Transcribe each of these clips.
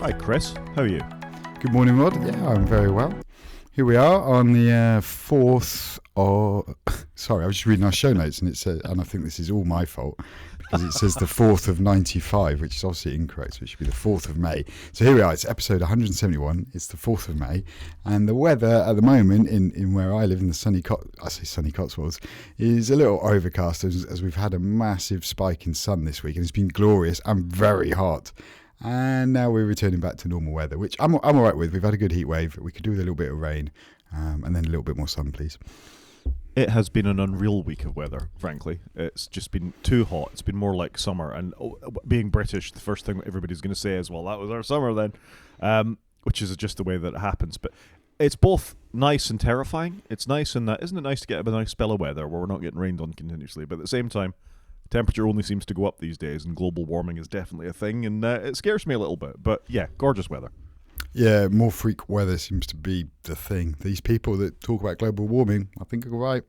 Hi Chris, how are you? Good morning, Rod. Yeah, I'm very well. Here we are on the 4th of... Sorry, I was just reading our show notes and it said, and I think this is all my fault, because it says the 4th of 95, which is obviously incorrect, so it should be the 4th of May. So here we are, it's episode 171, it's the 4th of May, and the weather at the moment in where I live, in the sunny Cotswolds, is a little overcast as we've had a massive spike in sun this week, and it's been glorious and very hot. And now we're returning back to normal weather, which I'm all right with. We've had a good heat wave. We could do with a little bit of rain and then a little bit more sun, please. It has been an unreal week of weather, frankly. It's just been too hot. It's been more like summer. And being British, the first thing that everybody's going to say is, well, that was our summer then, which is just the way that it happens. But it's both nice and terrifying. It's nice in that, isn't it nice to get a nice spell of weather where we're not getting rained on continuously, but at the same time, temperature only seems to go up these days, and global warming is definitely a thing, and it scares me a little bit. But yeah, gorgeous weather. Yeah, more freak weather seems to be the thing. These people that talk about global warming, I think are right.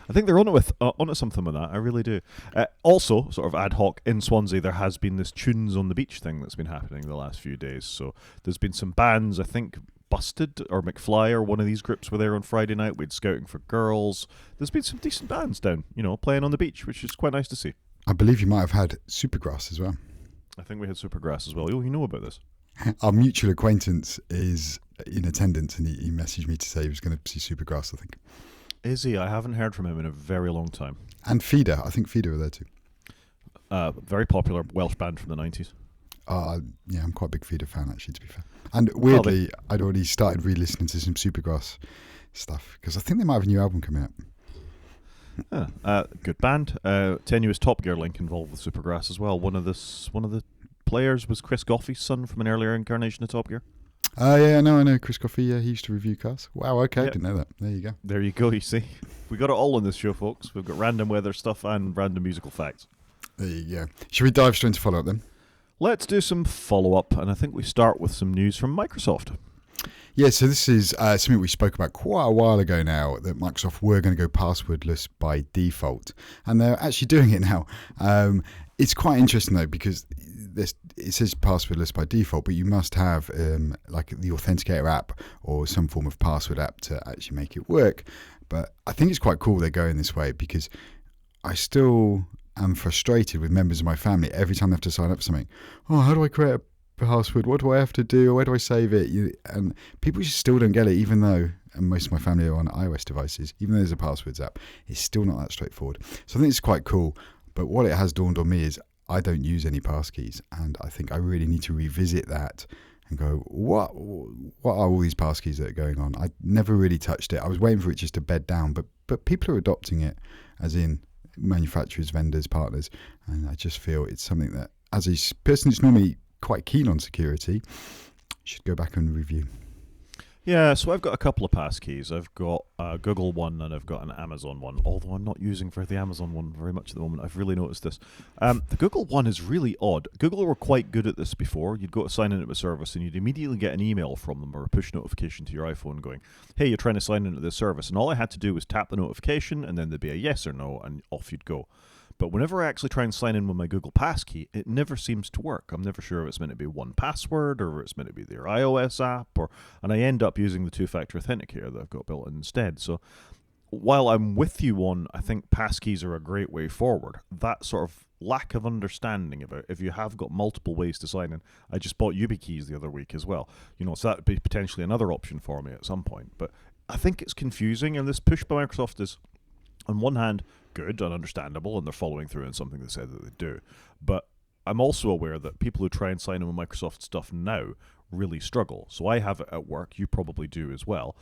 I think they're onto something with that. I really do. Also, sort of ad hoc in Swansea, there has been this Tunes on the Beach thing that's been happening the last few days. So there's been some bands, I think Busted or McFly or one of these groups were there on Friday night. We had Scouting for Girls. There's been some decent bands down, playing on the beach, which is quite nice to see. I believe you might have had Supergrass as well. I think we had Supergrass as well. Oh, you know about this? Our mutual acquaintance is in attendance, and he messaged me to say he was going to see Supergrass, I think. Is he? I haven't heard from him in a very long time. And Feeder. I think Feeder were there too. Very popular Welsh band from the 90s. Yeah, I'm quite a big Feeder fan, actually, to be fair. And weirdly, I'd already started re-listening to some Supergrass stuff, because I think they might have a new album coming out. Good band. Tenuous Top Gear link involved with Supergrass as well. One of the players was Chris Goffey's son from an earlier incarnation of Top Gear. Yeah, no, I know Chris Goffey. Yeah, he used to review cars. Wow, okay, Yep. I didn't know that. There you go. There you go. You see, we got it all on this show, folks. We've got random weather stuff and random musical facts. There you go. Should we dive straight into follow-up then? Let's do some follow-up, and I think we start with some news from Microsoft. Yeah, so this is something we spoke about quite a while ago now, that Microsoft were going to go passwordless by default, and they're actually doing it now. It's quite interesting though, because it says passwordless by default, but you must have like the Authenticator app or some form of password app to actually make it work. But I think it's quite cool they're going this way, because I still am frustrated with members of my family every time they have to sign up for something. Oh, how do I create a password? What do I have to do? Where do I save it? And people just still don't get it, even though, and most of my family are on iOS devices, even though there's a passwords app, it's still not that straightforward. So I think it's quite cool. But what it has dawned on me is I don't use any passkeys, and I think I really need to revisit that and go, what are all these passkeys that are going on? I never really touched it. I was waiting for it just to bed down, but people are adopting it, as in manufacturers, vendors, partners, and I just feel it's something that, as a person who's normally quite keen on security, should go back and review. Yeah, so I've got a couple of passkeys. I've got a Google one and I've got an Amazon one, although I'm not using for the Amazon one very much at the moment. I've really noticed this. The Google one is really odd. Google were quite good at this before. You'd go to sign into a service and you'd immediately get an email from them or a push notification to your iPhone going, hey, you're trying to sign into this service. And all I had to do was tap the notification and then there'd be a yes or no and off you'd go. But whenever I actually try and sign in with my Google Passkey, it never seems to work. I'm never sure if it's meant to be one password or if it's meant to be their iOS app, and I end up using the two-factor authenticator that I've got built in instead. So while I'm with you on, I think passkeys are a great way forward, that sort of lack of understanding about if you have got multiple ways to sign in. I just bought YubiKeys the other week as well. So that would be potentially another option for me at some point. But I think it's confusing, and this push by Microsoft is, on one hand, good and understandable, and they're following through on something they said that they do. But I'm also aware that people who try and sign in with Microsoft stuff now really struggle. So I have it at work, you probably do as well,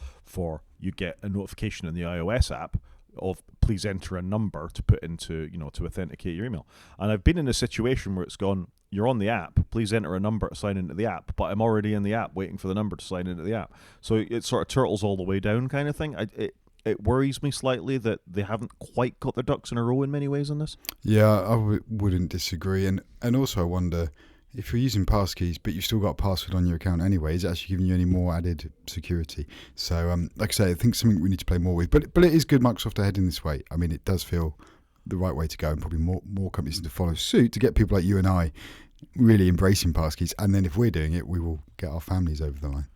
you get a notification in the iOS app of please enter a number to put into, to authenticate your email. And I've been in a situation where it's gone, you're on the app, please enter a number to sign into the app, but I'm already in the app waiting for the number to sign into the app. So it sort of turtles all the way down kind of thing. It worries me slightly that they haven't quite got their ducks in a row in many ways on this. Yeah, I wouldn't disagree. And also I wonder, if you're using passkeys but you've still got a password on your account anyway, is it actually giving you any more added security? So like I say, I think something we need to play more with. But it is good Microsoft are heading this way. I mean, it does feel the right way to go, and probably more companies need to follow suit to get people like you and I really embracing passkeys. And then if we're doing it, we will get our families over the line.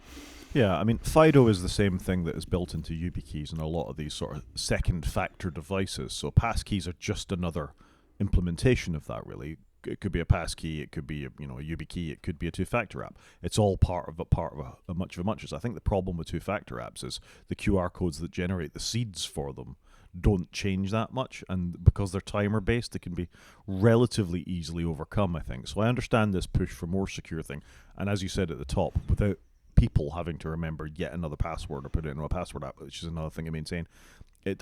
Yeah, I mean, FIDO is the same thing that is built into YubiKeys and a lot of these sort of second factor devices. So passkeys are just another implementation of that, really. It could be a passkey, it could be a YubiKey, it could be a two-factor app. It's all part of a much of a muchness. I think the problem with two-factor apps is the QR codes that generate the seeds for them don't change that much, and because they're timer based, they can be relatively easily overcome, I think. So I understand this push for more secure thing, and as you said at the top, without people having to remember yet another password or put it into a password app, which is another thing I maintain.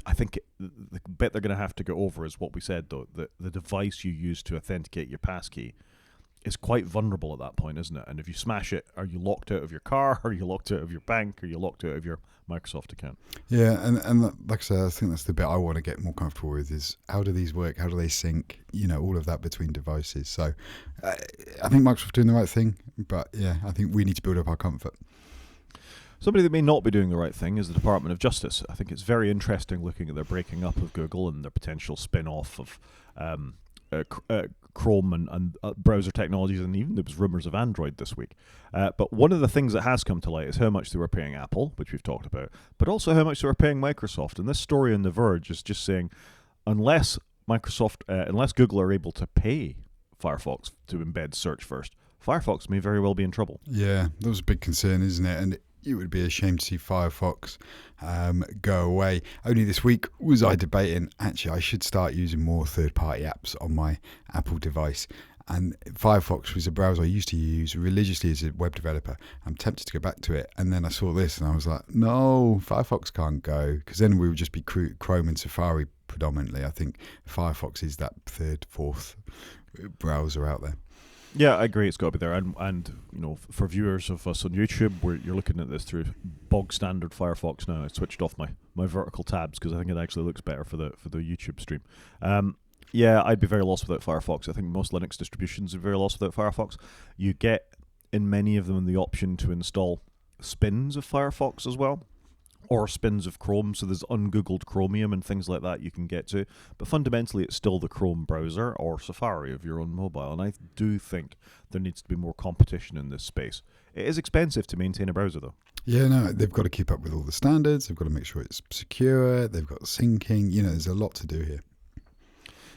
I think the bit they're going to have to get over is what we said, though. The device you use to authenticate your passkey is quite vulnerable at that point, isn't it? And if you smash it, are you locked out of your car? Are you locked out of your bank? Are you locked out of your Microsoft account? Yeah, and like I said, I think that's the bit I want to get more comfortable with is how do these work? How do they sync? All of that between devices. So I think Microsoft's doing the right thing, but yeah, I think we need to build up our comfort. Somebody that may not be doing the right thing is the Department of Justice. I think it's very interesting looking at their breaking up of Google and their potential spin-off of Chrome and browser technologies, and even there was rumours of Android this week. But one of the things that has come to light is how much they were paying Apple, which we've talked about, but also how much they were paying Microsoft. And this story on The Verge is just saying, unless Google are able to pay Firefox to embed search first, Firefox may very well be in trouble. Yeah, that was a big concern, isn't it? And it would be a shame to see Firefox go away. Only this week was I debating, actually, I should start using more third-party apps on my Apple device. And Firefox was a browser I used to use religiously as a web developer. I'm tempted to go back to it. And then I saw this and I was like, no, Firefox can't go. Because then we would just be Chrome and Safari predominantly. I think Firefox is that third, fourth browser out there. Yeah, I agree. It's got to be there, and for viewers of us on YouTube, you're looking at this through bog standard Firefox now. I switched off my vertical tabs because I think it actually looks better for the YouTube stream. Yeah, I'd be very lost without Firefox. I think most Linux distributions are very lost without Firefox. You get in many of them the option to install spins of Firefox as well, or spins of Chrome, so there's ungoogled Chromium and things like that you can get to. But fundamentally, it's still the Chrome browser or Safari of your own mobile, and I do think there needs to be more competition in this space. It is expensive to maintain a browser, though. Yeah, no, they've got to keep up with all the standards. They've got to make sure it's secure. They've got syncing. There's a lot to do here.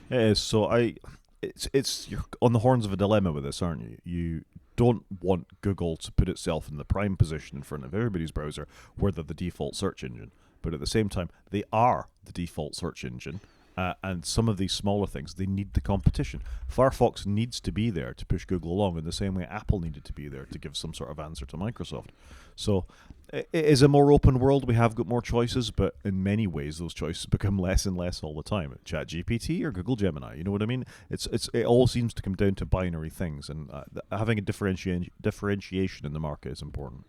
It is. So you're on the horns of a dilemma with this, aren't you? You don't want Google to put itself in the prime position in front of everybody's browser where they're the default search engine. But at the same time, they are the default search engine. And some of these smaller things, they need the competition. Firefox needs to be there to push Google along in the same way Apple needed to be there to give some sort of answer to Microsoft. So it is a more open world. We have got more choices, but in many ways, those choices become less and less all the time. ChatGPT or Google Gemini, you know what I mean? It all seems to come down to binary things, and having a differentiation in the market is important.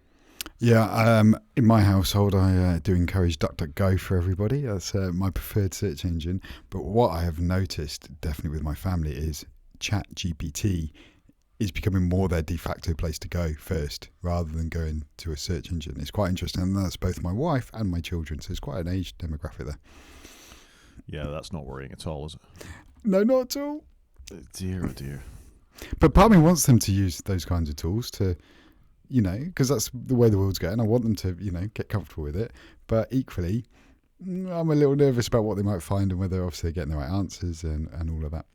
Yeah, in my household, I do encourage DuckDuckGo for everybody. That's my preferred search engine. But what I have noticed, definitely with my family, is ChatGPT is becoming more their de facto place to go first, rather than going to a search engine. It's quite interesting, and that's both my wife and my children, so it's quite an age demographic there. Yeah, that's not worrying at all, is it? No, not at all. Dear, oh dear. But part of me wants them to use those kinds of tools to... because that's the way the world's going. I want them to, get comfortable with it. But equally, I'm a little nervous about what they might find and whether obviously they're getting the right answers and all of that.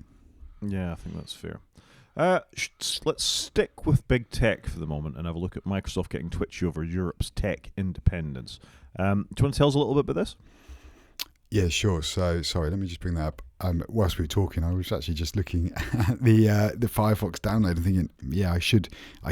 Yeah, I think that's fair. Let's stick with big tech for the moment and have a look at Microsoft getting twitchy over Europe's tech independence. Do you want to tell us a little bit about this? Yeah, sure. So, sorry, let me just bring that up. Whilst we were talking, I was actually just looking at the Firefox download and thinking, yeah, I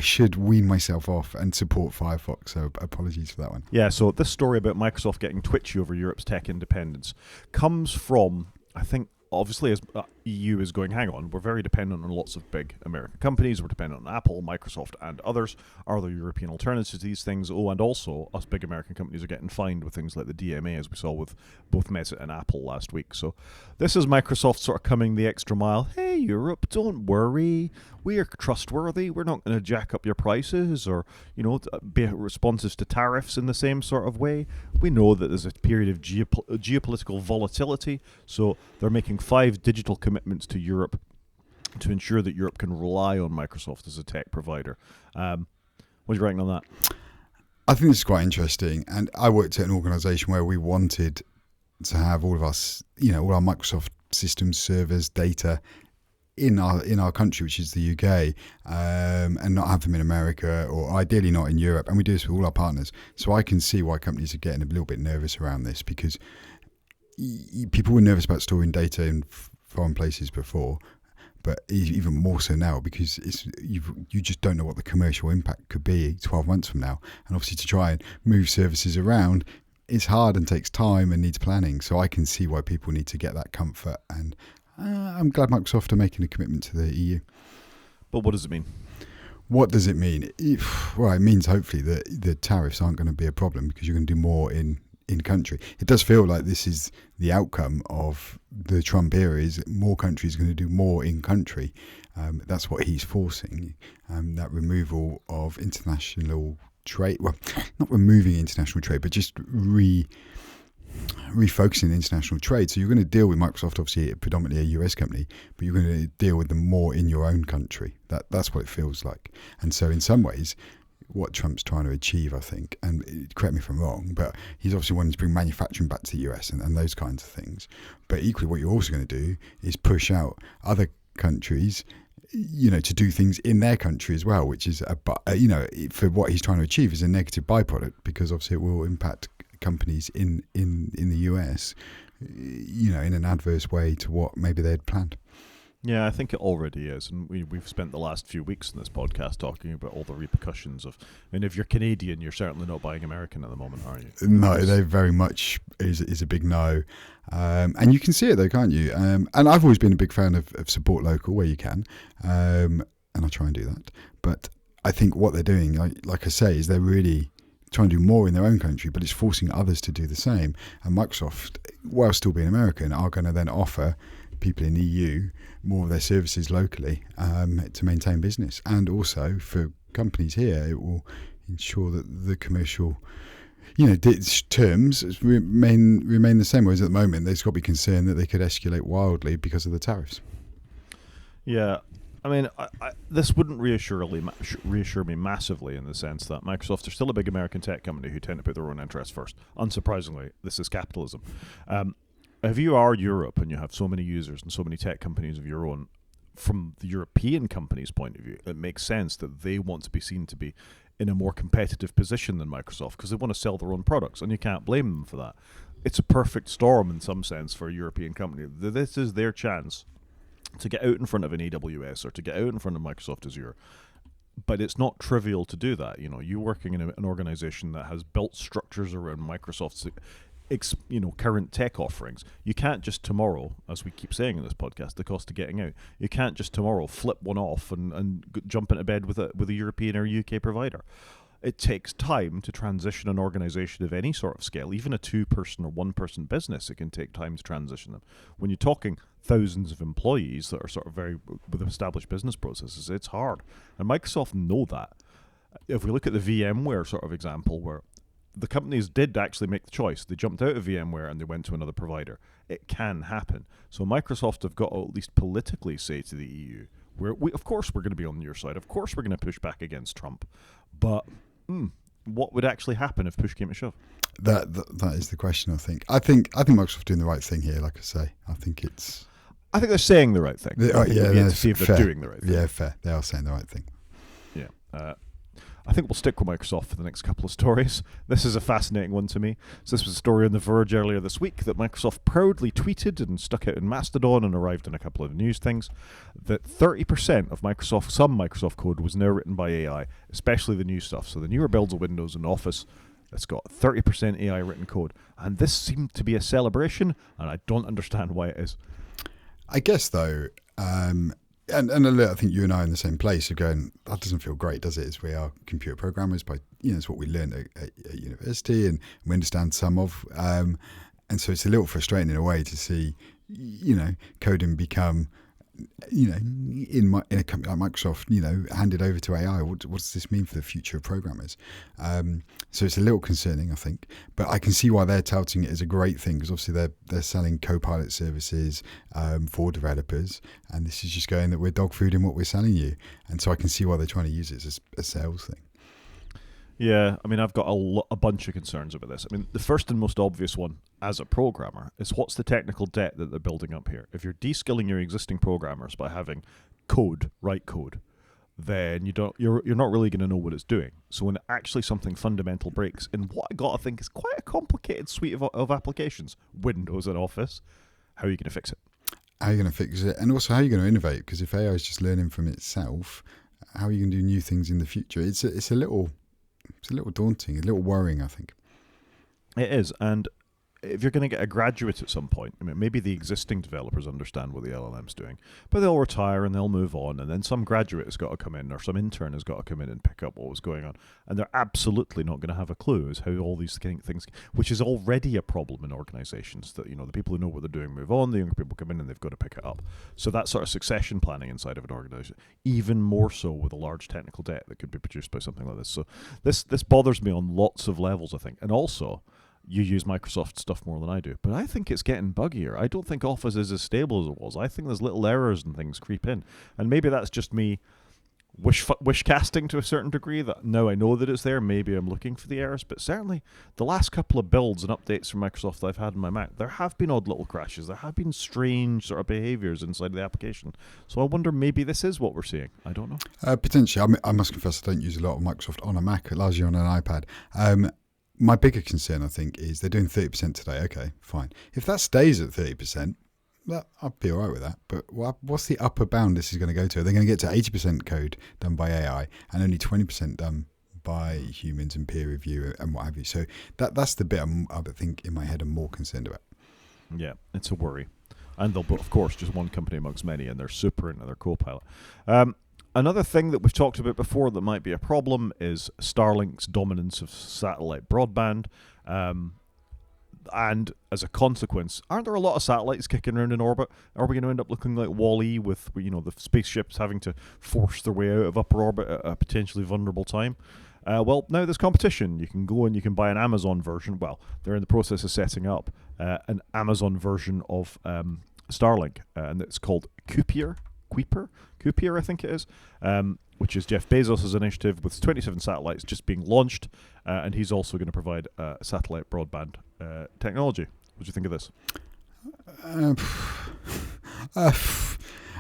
should wean myself off and support Firefox. So apologies for that one. Yeah, so this story about Microsoft getting twitchy over Europe's tech independence comes from, I think, obviously, as EU is going, hang on, we're very dependent on lots of big American companies. We're dependent on Apple, Microsoft, and others. Are there European alternatives to these things? Oh, and also, us big American companies are getting fined with things like the DMA, as we saw with both Meta and Apple last week. So this is Microsoft sort of coming the extra mile. Hey, Europe, don't worry. We are trustworthy. We're not going to jack up your prices or, be responsive to tariffs in the same sort of way. We know that there's a period of geopolitical volatility, so they're making 5 digital commitments to Europe to ensure that Europe can rely on Microsoft as a tech provider. What are you writing on that? I think this is quite interesting. And I worked at an organisation where we wanted to have all of us, all our Microsoft systems, servers, data in our country, which is the UK, and not have them in America, or ideally not in Europe. And we do this with all our partners. So I can see why companies are getting a little bit nervous around this, because people were nervous about storing data in foreign places before, but even more so now, because you just don't know what the commercial impact could be 12 months from now. And obviously to try and move services around, it's hard and takes time and needs planning. So I can see why people need to get that comfort, and I'm glad Microsoft are making a commitment to the EU. But what does it mean? What does it mean? Well, it means hopefully that the tariffs aren't going to be a problem, because you're going to do more in country. It does feel like this is the outcome of the Trump era, is more countries are going to do more in country. That's what he's forcing, that removal of international trade. Well, not removing international trade, but just refocusing international trade. So you're going to deal with Microsoft, obviously predominantly a US company, but you're going to deal with them more in your own country. That's what it feels like. And so in some ways, what Trump's trying to achieve, I think, and correct me if I'm wrong, but he's obviously wanting to bring manufacturing back to the US and those kinds of things. But equally, what you're also going to do is push out other countries, to do things in their country as well, which is, for what he's trying to achieve is a negative byproduct, because obviously it will impact companies in the US, in an adverse way to what maybe they had planned. Yeah, I think it already is, and we've spent the last few weeks in this podcast talking about all the repercussions of. I mean, if you're Canadian, you're certainly not buying American at the moment, are you? No, they very much is a big no, and you can see it though, can't you? And I've always been a big fan of support local where you can, and I try and do that. But I think what they're doing, like I say, is they're really trying to do more in their own country, but it's forcing others to do the same. And Microsoft, while still being American, are going to then offer people in the EU more of their services locally to maintain business. And also for companies here, it will ensure that the commercial terms remain the same, whereas at the moment there's got to be concern that they could escalate wildly because of the tariffs. Yeah, I mean, this wouldn't reassure me massively, in the sense that Microsoft are still a big American tech company who tend to put their own interests first. Unsurprisingly, this is capitalism. If you are Europe and you have so many users and so many tech companies of your own, from the European company's point of view, it makes sense that they want to be seen to be in a more competitive position than Microsoft, because they want to sell their own products, and you can't blame them for that. It's a perfect storm in some sense for a European company. This is their chance to get out in front of an AWS or to get out in front of Microsoft Azure. But it's not trivial to do that. You're working in an organization that has built structures around Microsoft's current tech offerings. You can't just tomorrow, as we keep saying in this podcast, the cost of getting out, you can't just tomorrow flip one off and jump into bed with a European or UK provider. It takes time to transition an organization of any sort of scale, even a 2-person or 1-person business. It can take time to transition them. When you're talking thousands of employees that are sort of very with established business processes, it's hard. And Microsoft know that. If we look at the VMware sort of example, where the companies did actually make the choice. They jumped out of VMware and they went to another provider. It can happen. So Microsoft have got to at least politically say to the EU, of course we're going to be on your side. Of course we're going to push back against Trump. But what would actually happen if push came to shove? That is the question, I think. I think Microsoft are doing the right thing here, like I say. I think they're saying the right thing. To see if they're doing the right thing. Yeah, fair. They are saying the right thing. Yeah. I think we'll stick with Microsoft for the next couple of stories. This is a fascinating one to me. So this was a story on The Verge earlier this week that Microsoft proudly tweeted and stuck out in Mastodon and arrived in a couple of news things, that 30% of some Microsoft code was now written by AI, especially the new stuff. So the newer builds of Windows and Office, it's got 30% AI written code. And this seemed to be a celebration, and I don't understand why it is. I guess, though, And I think you and I are in the same place of going, that doesn't feel great, does it? As we are computer programmers, it's what we learned at university and we understand some of. And so it's a little frustrating in a way to see, coding become in a company like Microsoft, handed over to AI. What does this mean for the future of programmers? So it's a little concerning, I think, but I can see why they're touting it as a great thing, because obviously they're selling Copilot services for developers, and this is just going that we're dog fooding what we're selling you, and so I can see why they're trying to use it as a sales thing. Yeah, I mean, I've got a bunch of concerns about this. I mean, the first and most obvious one, as a programmer, is what's the technical debt that they're building up here? If you're de-skilling your existing programmers by having write code, then you're not really going to know what it's doing. So when actually something fundamental breaks in what I got to think is quite a complicated suite of applications, Windows and Office, how are you going to fix it? How are you going to fix it? And also, how are you going to innovate? Because if AI is just learning from itself, how are you going to do new things in the future? It's a little daunting, a little worrying, I think. It is, and if you're going to get a graduate at some point, I mean, maybe the existing developers understand what the LLM's doing, but they'll retire and they'll move on, and then some graduate has got to come in, or some intern has got to come in and pick up what was going on, and they're absolutely not going to have a clue as how all these things, which is already a problem in organizations, that the people who know what they're doing move on, the younger people come in and they've got to pick it up. So that sort of succession planning inside of an organization, even more so with a large technical debt that could be produced by something like this. So this bothers me on lots of levels, I think. And also, you use Microsoft stuff more than I do, but I think it's getting buggier. I don't think Office is as stable as it was. I think there's little errors and things creep in, and maybe that's just me wish casting to a certain degree, that now I know that it's there, maybe I'm looking for the errors, but certainly the last couple of builds and updates from Microsoft that I've had in my Mac, there have been odd little crashes, there have been strange sort of behaviors inside of the application. So I wonder, maybe this is what we're seeing. I don't know. Potentially. I must confess I don't use a lot of Microsoft on a Mac, largely on an iPad. My bigger concern, I think, is they're doing 30% today. Okay, fine. If that stays at 30%, I'll be all right with that. But what's the upper bound this is going to go to? Are they going to get to 80% code done by AI and only 20% done by humans and peer review and what have you? So that's the bit I think in my head I'm more concerned about. Yeah, it's a worry. And they'll, of course, just one company amongst many, and they're super into their Copilot. Another thing that we've talked about before that might be a problem is Starlink's dominance of satellite broadband. And as a consequence, aren't there a lot of satellites kicking around in orbit? Are we going to end up looking like Wall-E with, the spaceships having to force their way out of upper orbit at a potentially vulnerable time? Well, now there's competition. You can go and you can buy an Amazon version. Well, they're in the process of setting up an Amazon version of Starlink, and it's called Kuiper, I think it is, which is Jeff Bezos' initiative, with 27 satellites just being launched, and he's also going to provide satellite broadband technology. What do you think of this?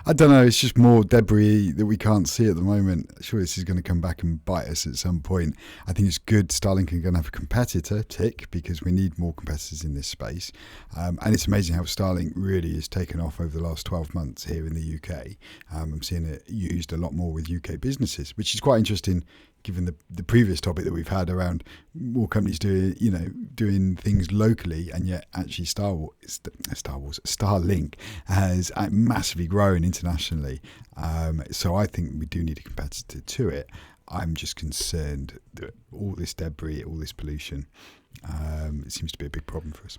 I don't know. It's just more debris that we can't see at the moment. Sure, this is going to come back and bite us at some point. I think it's good Starlink are going to have a competitor, tick, because we need more competitors in this space. And it's amazing how Starlink really has taken off over the last 12 months here in the UK. I'm seeing it used a lot more with UK businesses, which is quite interesting, given the previous topic that we've had around more companies doing things locally, and yet actually Starlink has massively grown internationally. So I think we do need a competitor to it. I'm just concerned that all this debris, all this pollution, it seems to be a big problem for us.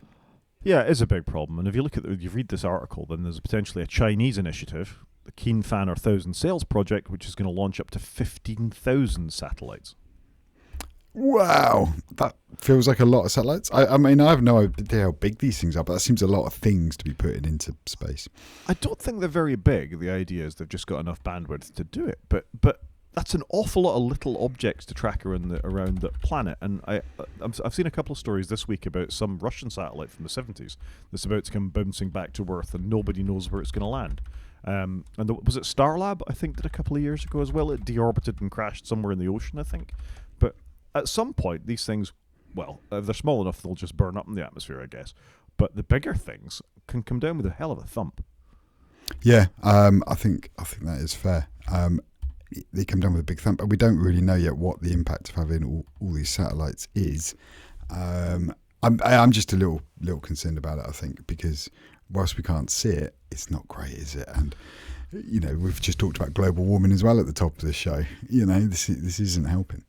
Yeah, it is a big problem. And if you read this article, then there's potentially a Chinese initiative, the Keen Fan or 1,000 Sales project, which is going to launch up to 15,000 satellites. Wow, that feels like a lot of satellites. I mean, I have no idea how big these things are, but that seems a lot of things to be putting into space. I don't think they're very big. The idea is they've just got enough bandwidth to do it. But that's an awful lot of little objects to track around the planet. And I've seen a couple of stories this week about some Russian satellite from the 70s that's about to come bouncing back to Earth, and nobody knows where it's going to land. And was it Starlab, I think, did a couple of years ago as well? It deorbited and crashed somewhere in the ocean, I think. But at some point, these things, well, if they're small enough, they'll just burn up in the atmosphere, I guess. But the bigger things can come down with a hell of a thump. Yeah, I think that is fair. They come down with a big thump, but we don't really know yet what the impact of having all these satellites is. I'm just a little concerned about it, I think, because whilst we can't see it, it's not great, is it? And we've just talked about global warming as well at the top of this show. This isn't helping.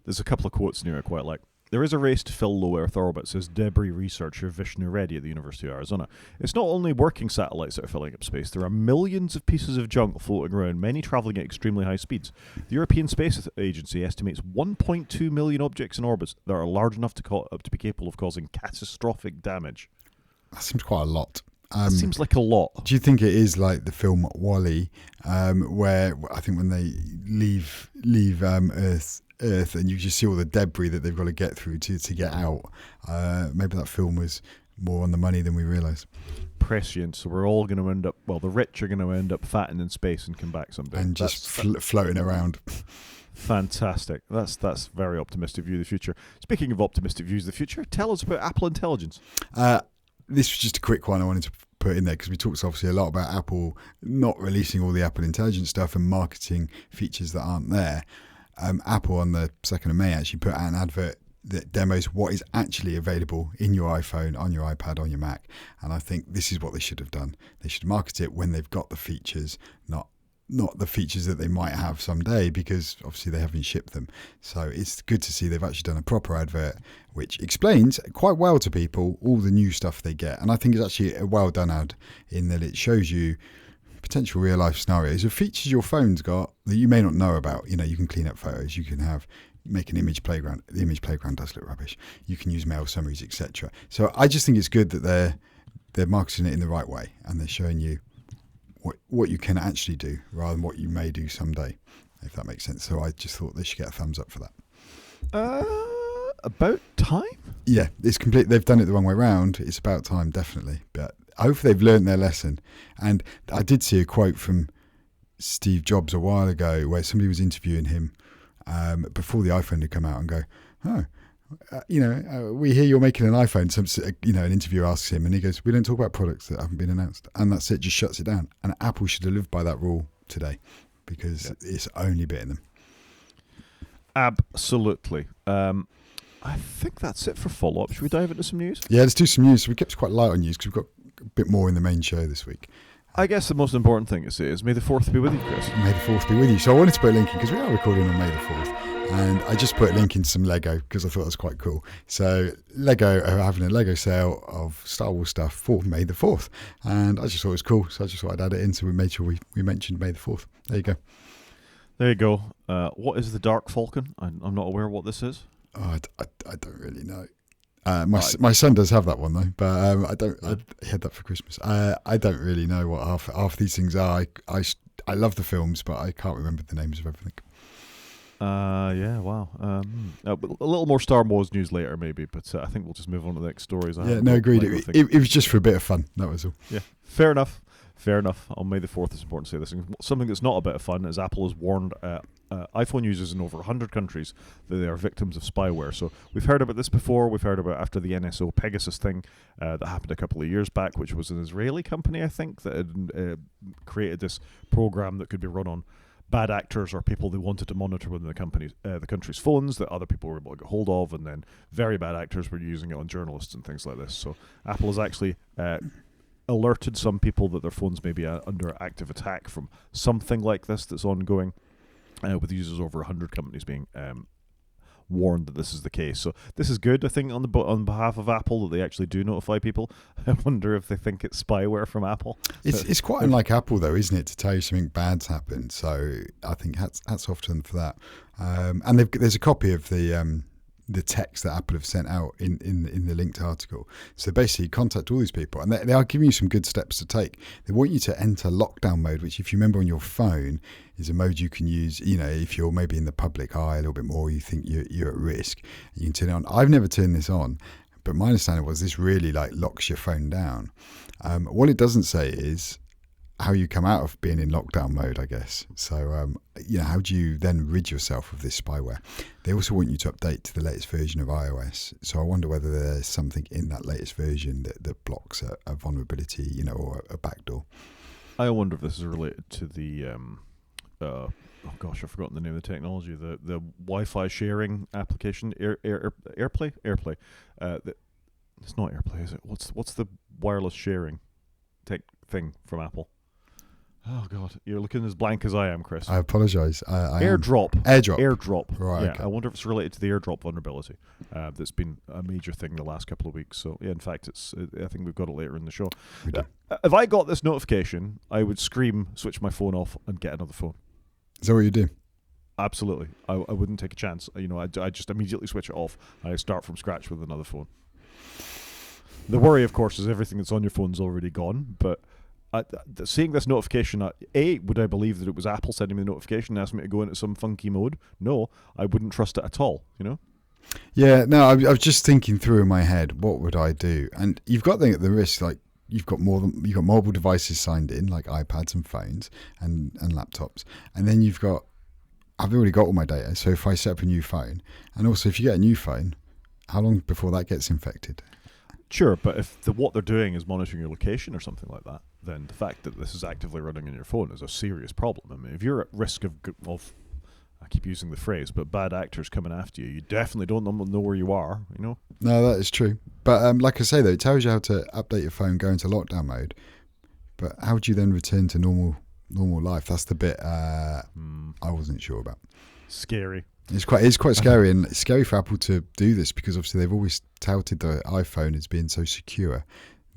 There's a couple of quotes in here I quite like. There is a race to fill low Earth orbit, says debris researcher Vishnu Reddy at the University of Arizona. It's not only working satellites that are filling up space, there are millions of pieces of junk floating around, many travelling at extremely high speeds. The European Space Agency estimates 1.2 million objects in orbit that are large enough to be capable of causing catastrophic damage. That seems quite a lot. That seems like a lot. Do you think it is like the film WALL-E, where I think when they leave Earth and you just see all the debris that they've got to get through to get out? Maybe that film was more on the money than we realise. Prescient. So we're all going to end up, well, the rich are going to end up fattened in space and come back someday. And just floating around. Fantastic. That's very optimistic view of the future. Speaking of optimistic views of the future, tell us about Apple Intelligence. This was just a quick one I wanted to put in there because we talked obviously a lot about Apple not releasing all the Apple Intelligence stuff and marketing features that aren't there. Apple on the 2nd of May actually put out an advert that demos what is actually available in your iPhone, on your iPad, on your Mac. And I think this is what they should have done. They should market it when they've got the features, not the features that they might have someday, because obviously they haven't shipped them. So it's good to see they've actually done a proper advert which explains quite well to people all the new stuff they get. And I think it's actually a well done ad in that it shows you potential real life scenarios of features your phone's got that you may not know about. You know, you can clean up photos, you can make an image playground. The image playground does look rubbish. You can use mail summaries, etc. So I just think it's good that they're marketing it in the right way and they're showing you what you can actually do rather than what you may do someday, if that makes sense. So I just thought they should get a thumbs up for that. About time? Yeah, it's complete. They've done it the wrong way round. It's about time, definitely. But hopefully they've learned their lesson. And I did see a quote from Steve Jobs a while ago where somebody was interviewing him before the iPhone had come out and go, we hear you're making an iPhone. An interviewer asks him and he goes, we don't talk about products that haven't been announced. And that's it, just shuts it down. And Apple should have lived by that rule today because it's only bitten them. Absolutely. I think that's it for follow-up. Should we dive into some news? Yeah, let's do some news. We kept quite light on news because we've got a bit more in the main show this week. I guess the most important thing to say is may the 4th be with you, Chris. May the 4th be with you. So I wanted to put a link in because we are recording on May the 4th. And I just put a link in some Lego because I thought it was quite cool. So Lego are having a Lego sale of Star Wars stuff for May the 4th. And I just thought it was cool. So I just thought I'd add it in. So we made sure we mentioned May the 4th. There you go. There you go. What is the Dark Falcon? I'm not aware what this is. Oh, I don't really know. My son does have that one though, but I don't. I had that for Christmas. I don't really know what half these things are. I love the films, but I can't remember the names of everything. Yeah, wow. A little more Star Wars news later, maybe, but I think we'll just move on to the next stories. Agreed. It was just for a bit of fun. That was all. Yeah, fair enough. On May the 4th, it's important to say this. Something that's not a bit of fun is Apple has warned iPhone users in over 100 countries that they are victims of spyware. So we've heard about this before. We've heard about after the NSO Pegasus thing that happened a couple of years back, which was an Israeli company, I think, that had created this program that could be run on bad actors or people they wanted to monitor within the country's phones that other people were able to get hold of, and then very bad actors were using it on journalists and things like this. So Apple has actually alerted some people that their phones may be under active attack from something like this that's ongoing, with users over 100 companies being warned that this is the case. So this is good, I think, on behalf of Apple that they actually do notify people. I wonder if they think it's spyware from Apple. It's quite unlike Apple, though, isn't it, to tell you something bad's happened. So I think hats off to them for that. And there's a copy of the text that Apple have sent out in the linked article. So basically contact all these people and they are giving you some good steps to take. They want you to enter lockdown mode, which if you remember on your phone is a mode you can use, if you're maybe in the public eye a little bit more, you think you're at risk, you can turn it on. I've never turned this on, but my understanding was this really locks your phone down. What it doesn't say is how you come out of being in lockdown mode, I guess. So, how do you then rid yourself of this spyware? They also want you to update to the latest version of iOS. So I wonder whether there's something in that latest version that blocks a vulnerability, or a backdoor. I wonder if this is related to the, I've forgotten the name of the technology, the Wi-Fi sharing application, AirPlay? It's not AirPlay, is it? What's the wireless sharing thing from Apple? Oh, God. God, you're looking as blank as I am, Chris. I apologise. AirDrop. AirDrop. Right. Yeah, Okay. I wonder if it's related to the AirDrop vulnerability. That's been a major thing the last couple of weeks. So, yeah, in fact, I think we've got it later in the show. We do. If I got this notification, I would scream, switch my phone off, and get another phone. Is that what you do? Absolutely. I wouldn't take a chance. I just immediately switch it off. I start from scratch with another phone. The worry, of course, is everything that's on your phone's already gone. But seeing this notification, would I believe that it was Apple sending me the notification and asking me to go into some funky mode? No, I wouldn't trust it at all, Yeah, no, I was just thinking through in my head, what would I do? And you've got the risk, like you've got mobile devices signed in, like iPads and phones and laptops, and then I've already got all my data. So if I set up a new phone, and also if you get a new phone, how long before that gets infected? Sure, but if what they're doing is monitoring your location or something like that, then the fact that this is actively running on your phone is a serious problem. I mean, if you're at risk of I keep using the phrase, but bad actors coming after you, you definitely don't know where you are, No, that is true. But like I say, though, it tells you how to update your phone, go into lockdown mode. But how would you then return to normal life? That's the bit I wasn't sure about. Scary. It's quite scary, and it's scary for Apple to do this because obviously they've always touted the iPhone as being so secure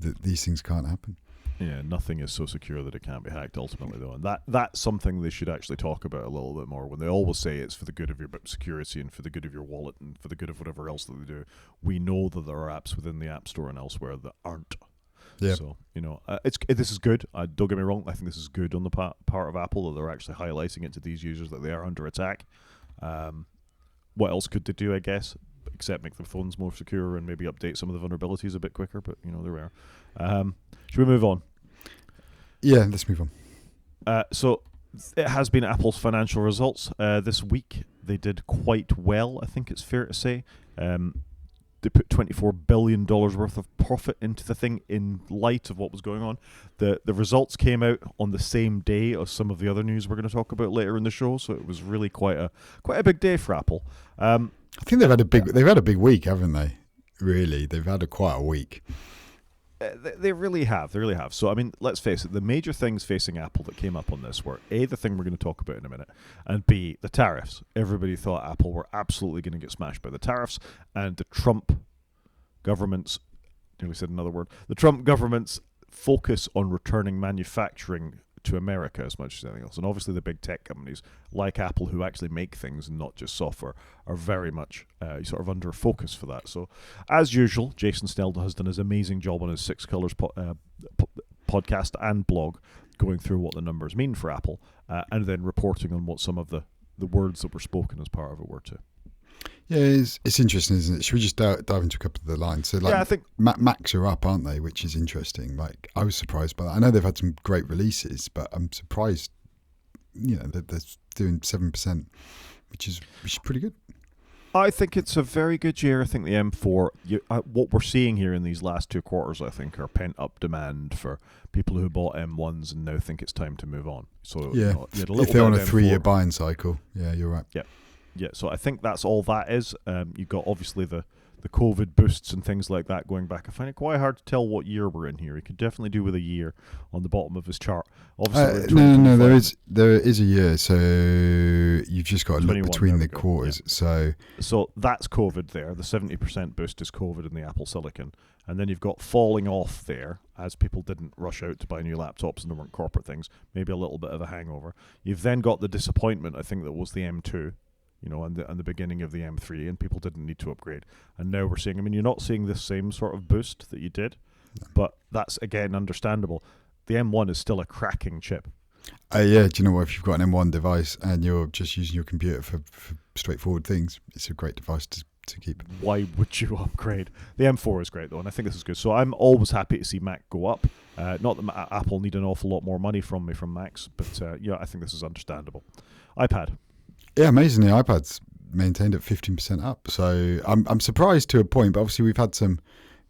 that these things can't happen. Yeah, nothing is so secure that it can't be hacked ultimately, though. And that's something they should actually talk about a little bit more. When they always say it's for the good of your security and for the good of your wallet and for the good of whatever else that they do, we know that there are apps within the App Store and elsewhere that aren't. Yeah. So, this is good. Don't get me wrong. I think this is good on the part of Apple that they're actually highlighting it to these users that they are under attack. What else could they do, I guess, except make their phones more secure and maybe update some of the vulnerabilities a bit quicker, but, there we are. Should we move on? Yeah, let's move on. So it has been Apple's financial results this week. They did quite well, I think it's fair to say. They put $24 billion worth of profit into the thing in light of what was going on. The results came out on the same day as some of the other news we're going to talk about later in the show, so it was really quite a big day for Apple. I think they've had a big week, haven't they? Really, they've had quite a week. They really have. So, I mean, let's face it, the major things facing Apple that came up on this were, A, the thing we're going to talk about in a minute, and B, the tariffs. Everybody thought Apple were absolutely going to get smashed by the tariffs, and the Trump government's, nearly said another word, the Trump government's focus on returning manufacturing to America as much as anything else. And obviously the big tech companies like Apple, who actually make things and not just software, are very much sort of under focus for that. So as usual, Jason Snell has done his amazing job on his Six Colors podcast and blog, going through what the numbers mean for Apple, and then reporting on what some of the words that were spoken as part of it were too. Yeah, it's interesting, isn't it? Should we just dive into a couple of the lines? So, I think Macs are up, aren't they? Which is interesting. Like, I was surprised by that. I know they've had some great releases, but I'm surprised, that they're doing 7%, which is pretty good. I think it's a very good year. I think the M4, what we're seeing here in these last 2 quarters, I think, are pent-up demand for people who bought M1s and now think it's time to move on. So if they're on a 3-year buying cycle, yeah, you're right. Yeah, so I think that's all that is. You've got obviously the COVID boosts and things like that going back. I find it quite hard to tell what year we're in here. He could definitely do with a year on the bottom of his chart. Obviously, no, there is a year. So you've just got to look between the quarters. Yeah. So that's COVID there. The 70% boost is COVID in the Apple Silicon. And then you've got falling off there as people didn't rush out to buy new laptops and there weren't corporate things. Maybe a little bit of a hangover. You've then got the disappointment, I think, that was the M2. And the beginning of the M3, and people didn't need to upgrade. And now we're seeing, you're not seeing this same sort of boost that you did, but that's, again, understandable. The M1 is still a cracking chip. Yeah, do you know what? If you've got an M1 device and you're just using your computer for straightforward things, it's a great device to keep. Why would you upgrade? The M4 is great, though, and I think this is good. So I'm always happy to see Mac go up. Not that Apple need an awful lot more money from me from Macs, but I think this is understandable. iPad. Yeah, amazingly, iPad's maintained at 15% up. So I'm surprised to a point, but obviously we've had some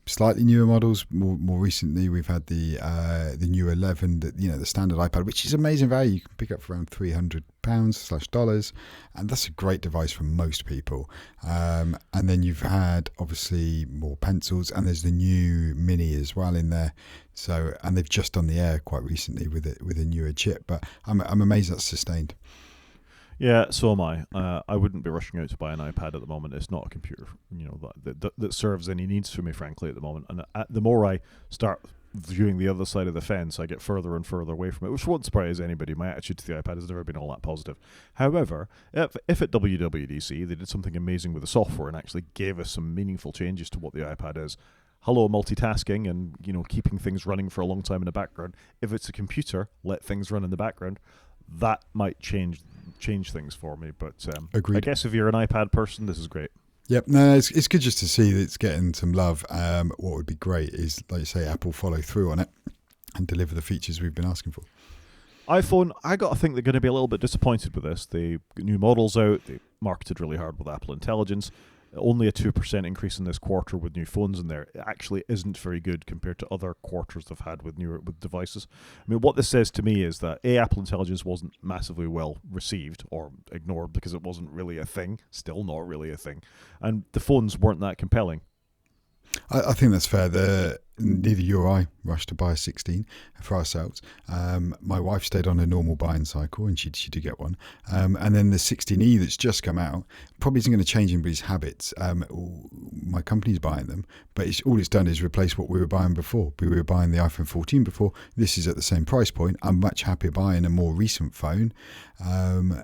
slightly newer models. More recently, we've had the new 11, the standard iPad, which is amazing value. You can pick up for around £300/dollars, and that's a great device for most people. And then you've had obviously more pencils, and there's the new Mini as well in there. So, and they've just done the Air quite recently with a newer chip, but I'm amazed that's sustained. Yeah, so am I. I wouldn't be rushing out to buy an iPad at the moment. It's not a computer, that serves any needs for me, frankly, at the moment. And the more I start viewing the other side of the fence, I get further and further away from it, which won't surprise anybody. My attitude to the iPad has never been all that positive. However, if at WWDC they did something amazing with the software and actually gave us some meaningful changes to what the iPad is, hello multitasking and keeping things running for a long time in the background. If it's a computer, let things run in the background. That might change things for me, but I guess if you're an iPad person, this is great. Yep, no, it's good just to see that it's getting some love. What would be great is, like you say, Apple follow through on it and deliver the features we've been asking for. iPhone, I got to think they're going to be a little bit disappointed with this. The new models out, they marketed really hard with Apple Intelligence. Only a 2% increase in this quarter with new phones in there. It actually isn't very good compared to other quarters they've had with devices. I mean, what this says to me is that Apple Intelligence wasn't massively well received or ignored because it wasn't really a thing. Still not really a thing. And the phones weren't that compelling. I think that's fair. Neither you or I rushed to buy a 16 for ourselves. My wife stayed on a normal buying cycle, and she did get one. And then the 16E that's just come out probably isn't going to change anybody's habits. My company's buying them, but all it's done is replace what we were buying before. We were buying the iPhone 14 before. This is at the same price point. I'm much happier buying a more recent phone. So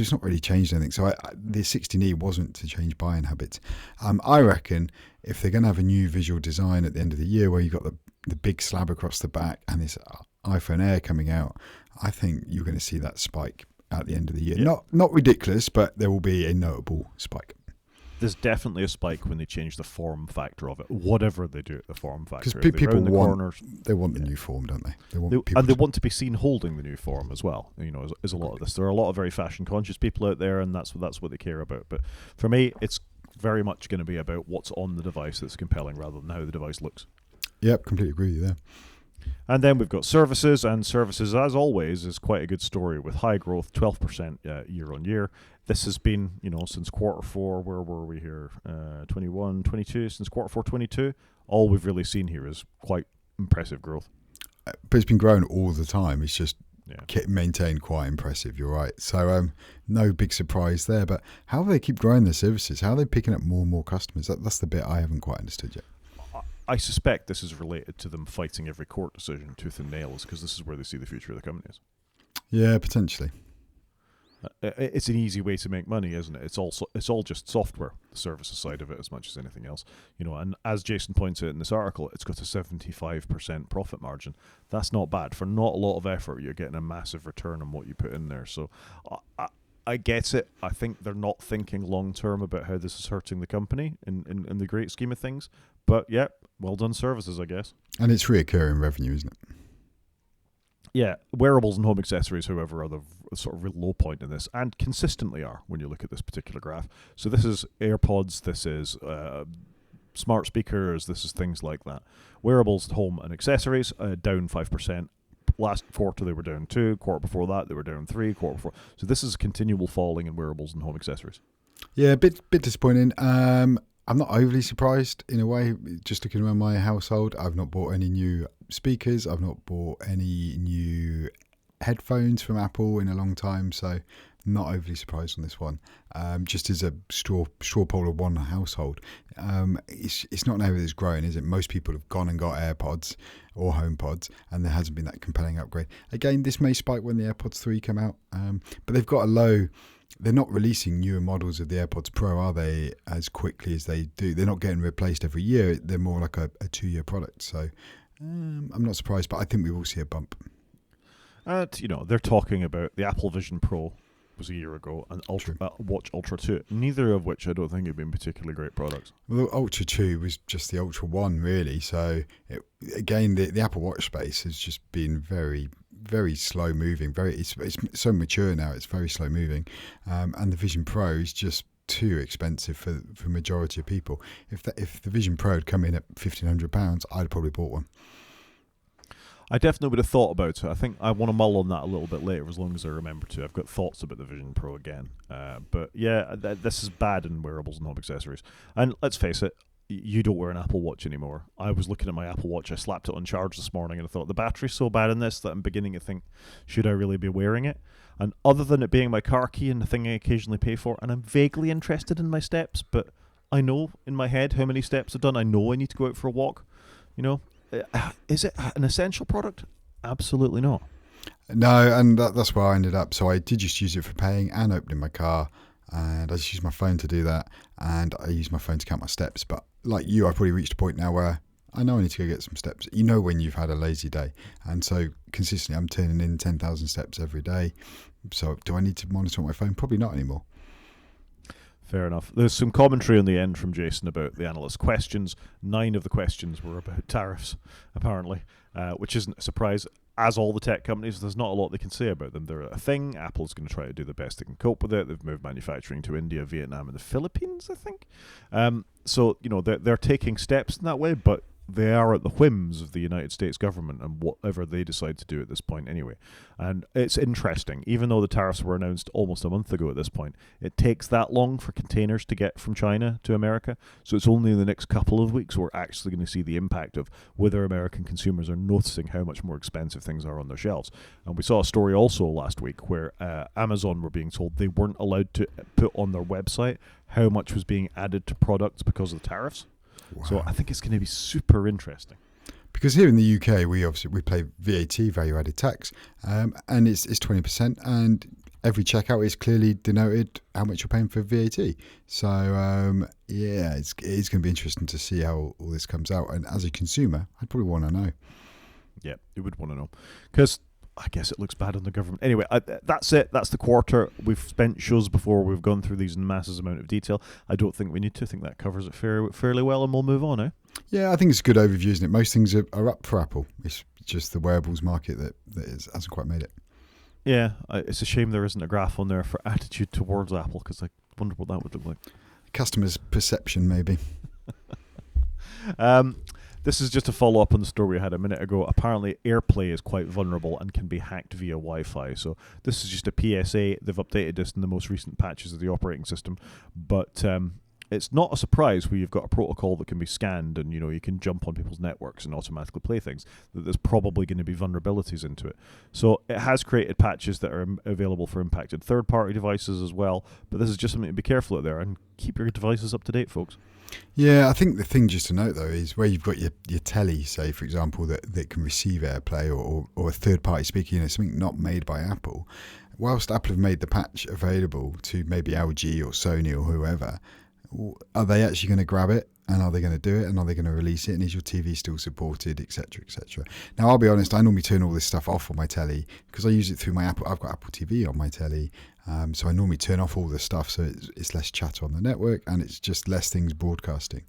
it's not really changed anything. So the 16E wasn't to change buying habits. I reckon if they're going to have a new visual design at the end of the year where you've got the big slab across the back and this iPhone Air coming out, I think you're going to see that spike at the end of the year. Yeah. Not ridiculous, but there will be a notable spike. There's definitely a spike when they change the form factor of it, whatever they do at the form factor. Because people want the new form, don't they? They want to be seen holding the new form as well. Is a lot of this. There are a lot of very fashion conscious people out there, and that's what they care about. But for me, it's very much going to be about what's on the device that's compelling rather than how the device looks. Yep, completely agree with you there. And then we've got services, and services, as always, is quite a good story with high growth, 12% year on year. This has been, since quarter four, where were we here? 21, 22, since quarter four, 22. All we've really seen here is quite impressive growth. But it's been growing all the time. It's just maintained quite impressive, you're right. So no big surprise there. But how do they keep growing their services? How are they picking up more and more customers? That's the bit I haven't quite understood yet. I suspect this is related to them fighting every court decision tooth and nails because this is where they see the future of the company is. Yeah, potentially. It's an easy way to make money, isn't it? It's all just software, the services side of it, as much as anything else. And as Jason points out in this article, it's got a 75% profit margin. That's not bad. For not a lot of effort, you're getting a massive return on what you put in there. So I get it. I think they're not thinking long term about how this is hurting the company in the great scheme of things. But yeah, well done services, I guess. And it's reoccurring revenue, isn't it? Yeah, wearables and home accessories, however, are the sort of real low point in this, and consistently are when you look at this particular graph. So this is AirPods, this is smart speakers, this is things like that. Wearables, home, and accessories, down 5%. Last quarter they were down 2, quarter before that they were down 3, quarter before. So this is continual falling in wearables and home accessories. Yeah, a bit disappointing. I'm not overly surprised in a way. Just looking around my household, I've not bought any new speakers. I've not bought any new headphones from Apple in a long time, so not overly surprised on this one. Just as a straw poll of one household, it's not now that it's growing, is it? Most people have gone and got AirPods or HomePods, and there hasn't been that compelling upgrade. Again, this may spike when the AirPods 3 come out, but they've got a low. They're not releasing newer models of the AirPods Pro, are they, as quickly as they do? They're not getting replaced every year. They're more like a 2-year product. So I'm not surprised, but I think we will see a bump. They're talking about the Apple Vision Pro was a year ago and Watch Ultra 2, neither of which I don't think have been particularly great products. Well, the Ultra 2 was just the Ultra 1, really. So, the Apple Watch space has just been very, very slow moving. It's so mature now, it's very slow moving. And the Vision Pro is just too expensive for majority of people. If the Vision Pro had come in at £1,500, I'd have probably bought one. I definitely would have thought about it. I think I want to mull on that a little bit later, as long as I remember to. I've got thoughts about the Vision Pro again. But yeah, this is bad in wearables and home accessories. And let's face it, you don't wear an Apple Watch anymore. I was looking at my Apple Watch. I slapped it on charge this morning, and I thought the battery's so bad in this that I'm beginning to think, should I really be wearing it? And other than it being my car key and the thing I occasionally pay for, and I'm vaguely interested in my steps, but I know in my head how many steps I've done. I know I need to go out for a walk. Is it an essential product? Absolutely not. No, and that's where I ended up. So I did just use it for paying and opening my car, and I just used my phone to do that, and I used my phone to count my steps. But like you, I've probably reached a point now where I know I need to go get some steps. You know when you've had a lazy day, and so consistently I'm turning in 10,000 steps every day. So do I need to monitor my phone? Probably not anymore. Fair enough. There's some commentary on the end from Jason about the analyst questions. 9 of the questions were about tariffs, apparently, which isn't a surprise. As all the tech companies, there's not a lot they can say about them. They're a thing. Apple's going to try to do the best they can cope with it. They've moved manufacturing to India, Vietnam, and the Philippines, I think. So, they're taking steps in that way, but they are at the whims of the United States government and whatever they decide to do at this point anyway. And it's interesting. Even though the tariffs were announced almost a month ago at this point, it takes that long for containers to get from China to America. So it's only in the next couple of weeks we're actually going to see the impact of whether American consumers are noticing how much more expensive things are on their shelves. And we saw a story also last week where Amazon were being told they weren't allowed to put on their website how much was being added to products because of the tariffs. Wow. So I think it's going to be super interesting. Because here in the UK, we pay VAT, value added tax, and it's 20%, and every checkout is clearly denoted how much you're paying for VAT. So it's going to be interesting to see how all this comes out. And as a consumer, I'd probably want to know. Yeah, you would want to know, because I guess it looks bad on the government. Anyway, that's it. That's the quarter. We've spent shows before. We've gone through these in massive amount of detail. I don't think we need to. I think that covers it fairly well, and we'll move on, eh? Yeah, I think it's a good overview, isn't it? Most things are up for Apple. It's just the wearables market that hasn't quite made it. Yeah, it's a shame there isn't a graph on there for attitude towards Apple, because I wonder what that would look like. Customer's perception, maybe. This is just a follow-up on the story we had a minute ago. Apparently, AirPlay is quite vulnerable and can be hacked via Wi-Fi. So this is just a PSA. They've updated this in the most recent patches of the operating system. But it's not a surprise where you've got a protocol that can be scanned and, you can jump on people's networks and automatically play things, that there's probably going to be vulnerabilities into it. So it has created patches that are available for impacted third-party devices as well. But this is just something to be careful out there and keep your devices up to date, folks. Yeah, I think the thing just to note, though, is where you've got your telly, say, for example, that can receive AirPlay or a third-party speaker, something not made by Apple. Whilst Apple have made the patch available to maybe LG or Sony or whoever, are they actually going to grab it? And are they going to do it? And are they going to release it? And is your TV still supported, etc., etc.? Now, I'll be honest, I normally turn all this stuff off on my telly because I use it through my Apple. I've got Apple TV on my telly. So I normally turn off all this stuff so it's less chatter on the network and it's just less things broadcasting.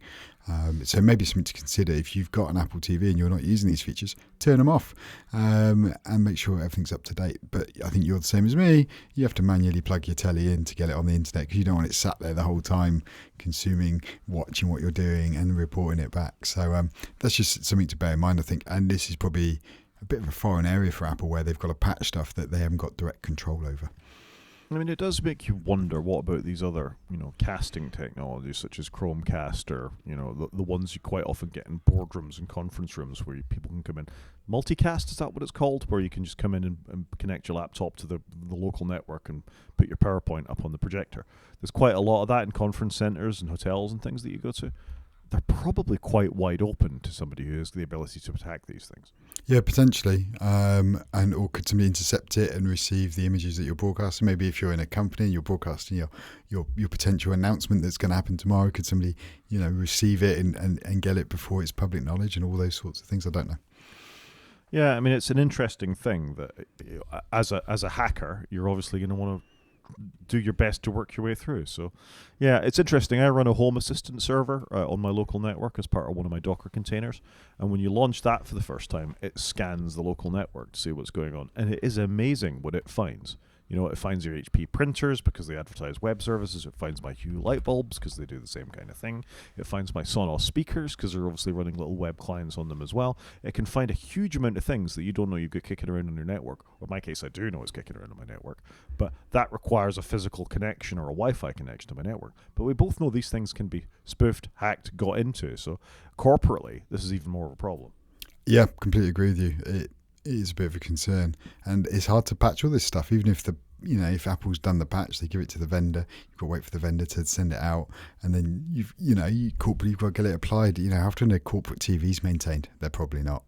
So maybe something to consider if you've got an Apple TV and you're not using these features, turn them off and make sure everything's up to date. But I think you're the same as me. You have to manually plug your telly in to get it on the internet because you don't want it sat there the whole time consuming, watching what you're doing and reporting it back. So that's just something to bear in mind, I think. And this is probably a bit of a foreign area for Apple where they've got to patch stuff that they haven't got direct control over. I mean, it does make you wonder, what about these other, casting technologies such as Chromecast or, the ones you quite often get in boardrooms and conference rooms where people can come in. Multicast, is that what it's called? Where you can just come in and connect your laptop to the local network and put your PowerPoint up on the projector. There's quite a lot of that in conference centres and hotels and things that you go to. They're probably quite wide open to somebody who has the ability to attack these things. Yeah, potentially. Or could somebody intercept it and receive the images that you're broadcasting? Maybe if you're in a company and you're broadcasting your potential announcement that's going to happen tomorrow, could somebody, receive it and get it before it's public knowledge and all those sorts of things? I don't know. Yeah, I mean, it's an interesting thing that as a hacker, you're obviously going to want to do your best to work your way through. So yeah, it's interesting. I run a Home Assistant server on my local network as part of one of my Docker containers, and when you launch that for the first time, it scans the local network to see what's going on, and it is amazing what it finds. It finds your HP printers because they advertise web services. It finds my Hue light bulbs because they do the same kind of thing. It finds my Sonos speakers because they're obviously running little web clients on them as well. It can find a huge amount of things that you don't know you've got kicking around on your network. Or in my case, I do know it's kicking around on my network. But that requires a physical connection or a Wi-Fi connection to my network. But we both know these things can be spoofed, hacked, got into. So corporately, this is even more of a problem. Yeah, completely agree with you. It is a bit of a concern, and it's hard to patch all this stuff. Even if if Apple's done the patch, they give it to the vendor. You've got to wait for the vendor to send it out, and then you've got to get it applied. How often are corporate TVs maintained? They're probably not.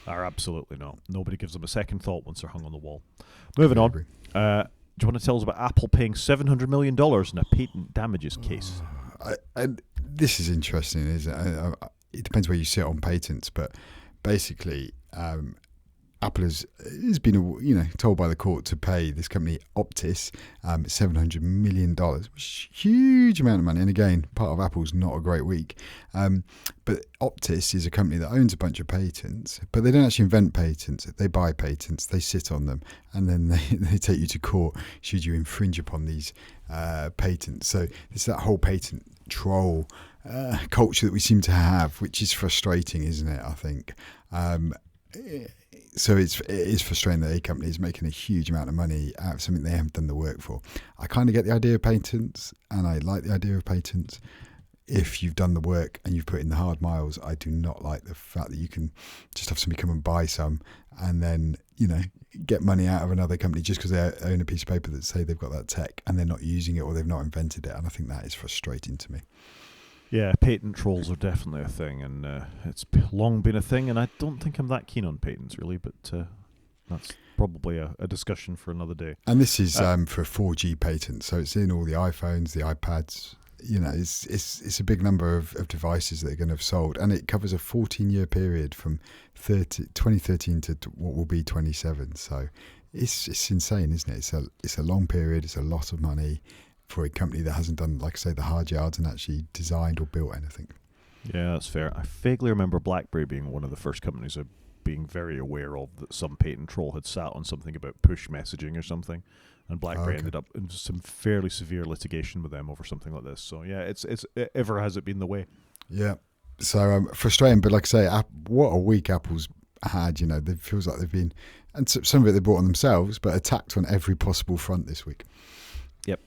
Absolutely not. Nobody gives them a second thought once they're hung on the wall. Moving on. Do you want to tell us about Apple paying $700 million in a patent damages case? This is interesting, isn't it? It depends where you sit on patents, but basically, Apple has been told by the court to pay this company Optis $700 million, which is a huge amount of money. And again, part of Apple's not a great week. But Optis is a company that owns a bunch of patents, but they don't actually invent patents. They buy patents, they sit on them, and then they take you to court should you infringe upon these patents. So it's that whole patent troll culture that we seem to have, which is frustrating, isn't it? I think. So it is frustrating that a company is making a huge amount of money out of something they haven't done the work for. I kind of get the idea of patents, and I like the idea of patents if you've done the work and you've put in the hard miles. I do not like the fact that you can just have somebody come and buy some and then, get money out of another company just because they own a piece of paper that say they've got that tech and they're not using it or they've not invented it. And I think that is frustrating to me. Yeah, patent trolls are definitely a thing, and it's long been a thing, and I don't think I'm that keen on patents, really, but that's probably a discussion for another day. And this is for a 4G patent, so it's in all the iPhones, the iPads. It's a big number of devices that are going to have sold, and it covers a 14-year period from 2013 to what will be 27. So it's insane, isn't it? It's a long period, it's a lot of money for a company that hasn't done, like I say, the hard yards and actually designed or built anything. Yeah, that's fair. I vaguely remember BlackBerry being one of the first companies of being very aware of that some patent troll had sat on something about push messaging or something, and BlackBerry ended up in some fairly severe litigation with them over something like this. So yeah, it's ever has it been the way. Yeah, so frustrating, but like I say, what a week Apple's had. It feels like they've been, and some of it they brought on themselves, but attacked on every possible front this week. Yep.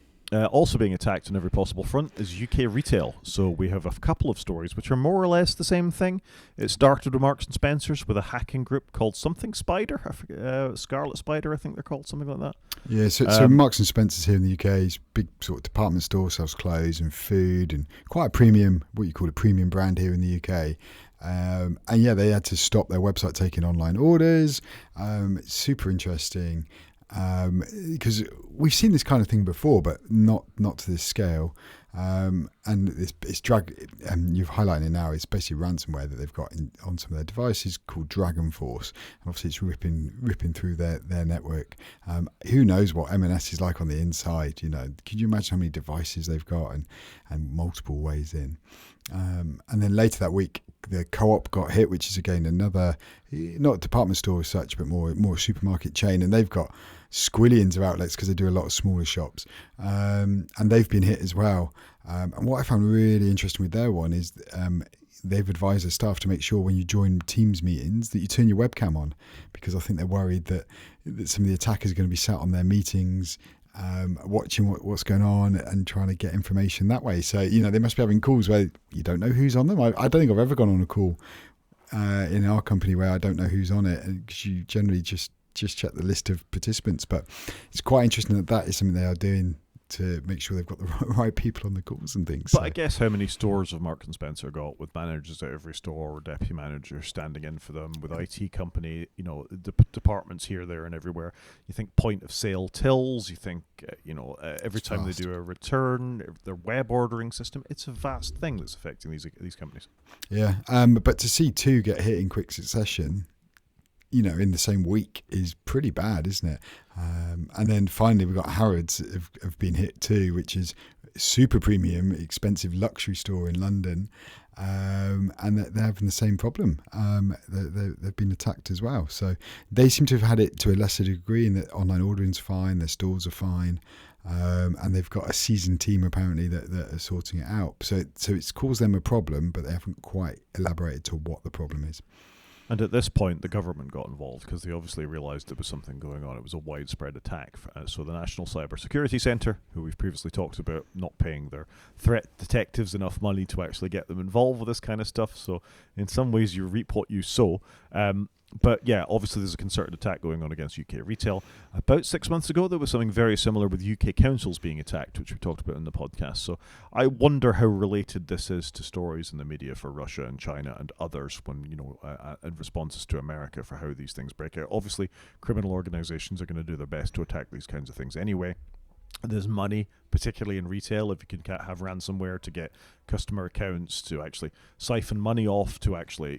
Also being attacked on every possible front is UK retail. So we have a couple of stories which are more or less the same thing. It started with Marks and Spencer's with a hacking group called something Spider. I forget, Scarlet Spider, I think they're called, something like that. Yeah, so Marks and Spencer's here in the UK is big sort of department store, sells clothes and food, and quite a premium, what you call a premium brand here in the UK. And yeah, they had to stop their website taking online orders. It's super interesting. Because we've seen this kind of thing before, but not to this scale. And it's you've highlighted it now. It's basically ransomware that they've got on some of their devices called Dragon Force. And obviously, it's ripping through their network. Who knows what M&S is like on the inside? Could you imagine how many devices they've got and multiple ways in? And then later that week, the Co-op got hit, which is again another, not a department store as such, but more a supermarket chain, and they've got squillions of outlets because they do a lot of smaller shops, and they've been hit as well. And what I found really interesting with their one is they've advised their staff to make sure when you join Teams meetings that you turn your webcam on, because I think they're worried that some of the attackers are going to be sat on their meetings watching what's going on and trying to get information that way. So, they must be having calls where you don't know who's on them. I don't think I've ever gone on a call in our company where I don't know who's on it, because you generally just check the list of participants. But it's quite interesting that is something they are doing to make sure they've got the right people on the calls and things. But I guess how many stores have Marks and Spencer got with managers at every store or deputy managers standing in for them, with IT company, departments here, there and everywhere. You think point of sale tills, you think, every time they do a return, their web ordering system, it's a vast thing that's affecting these companies. Yeah, but to see two get hit in quick succession, in the same week is pretty bad, isn't it? And then finally we've got Harrods have been hit too, which is super premium, expensive luxury store in London. and they're having the same problem. They've been attacked as well. So they seem to have had it to a lesser degree, in that online ordering's fine, their stores are fine, and they've got a seasoned team apparently that are sorting it out. So it's caused them a problem, but they haven't quite elaborated to what the problem is. And at this point, the government got involved because they obviously realised there was something going on. It was a widespread attack. So the National Cybersecurity Centre, who we've previously talked about not paying their threat detectives enough money to actually get them involved with this kind of stuff. So in some ways, you reap what you sow. But yeah, obviously there's a concerted attack going on against UK retail. About 6 months ago, there was something very similar with UK councils being attacked, which we talked about in the podcast. So I wonder how related this is to stories in the media for Russia and China and others when, in responses to America for how these things break out. Obviously, criminal organizations are going to do their best to attack these kinds of things anyway. There's money, particularly in retail, if you can have ransomware to get customer accounts, to actually siphon money off, to actually,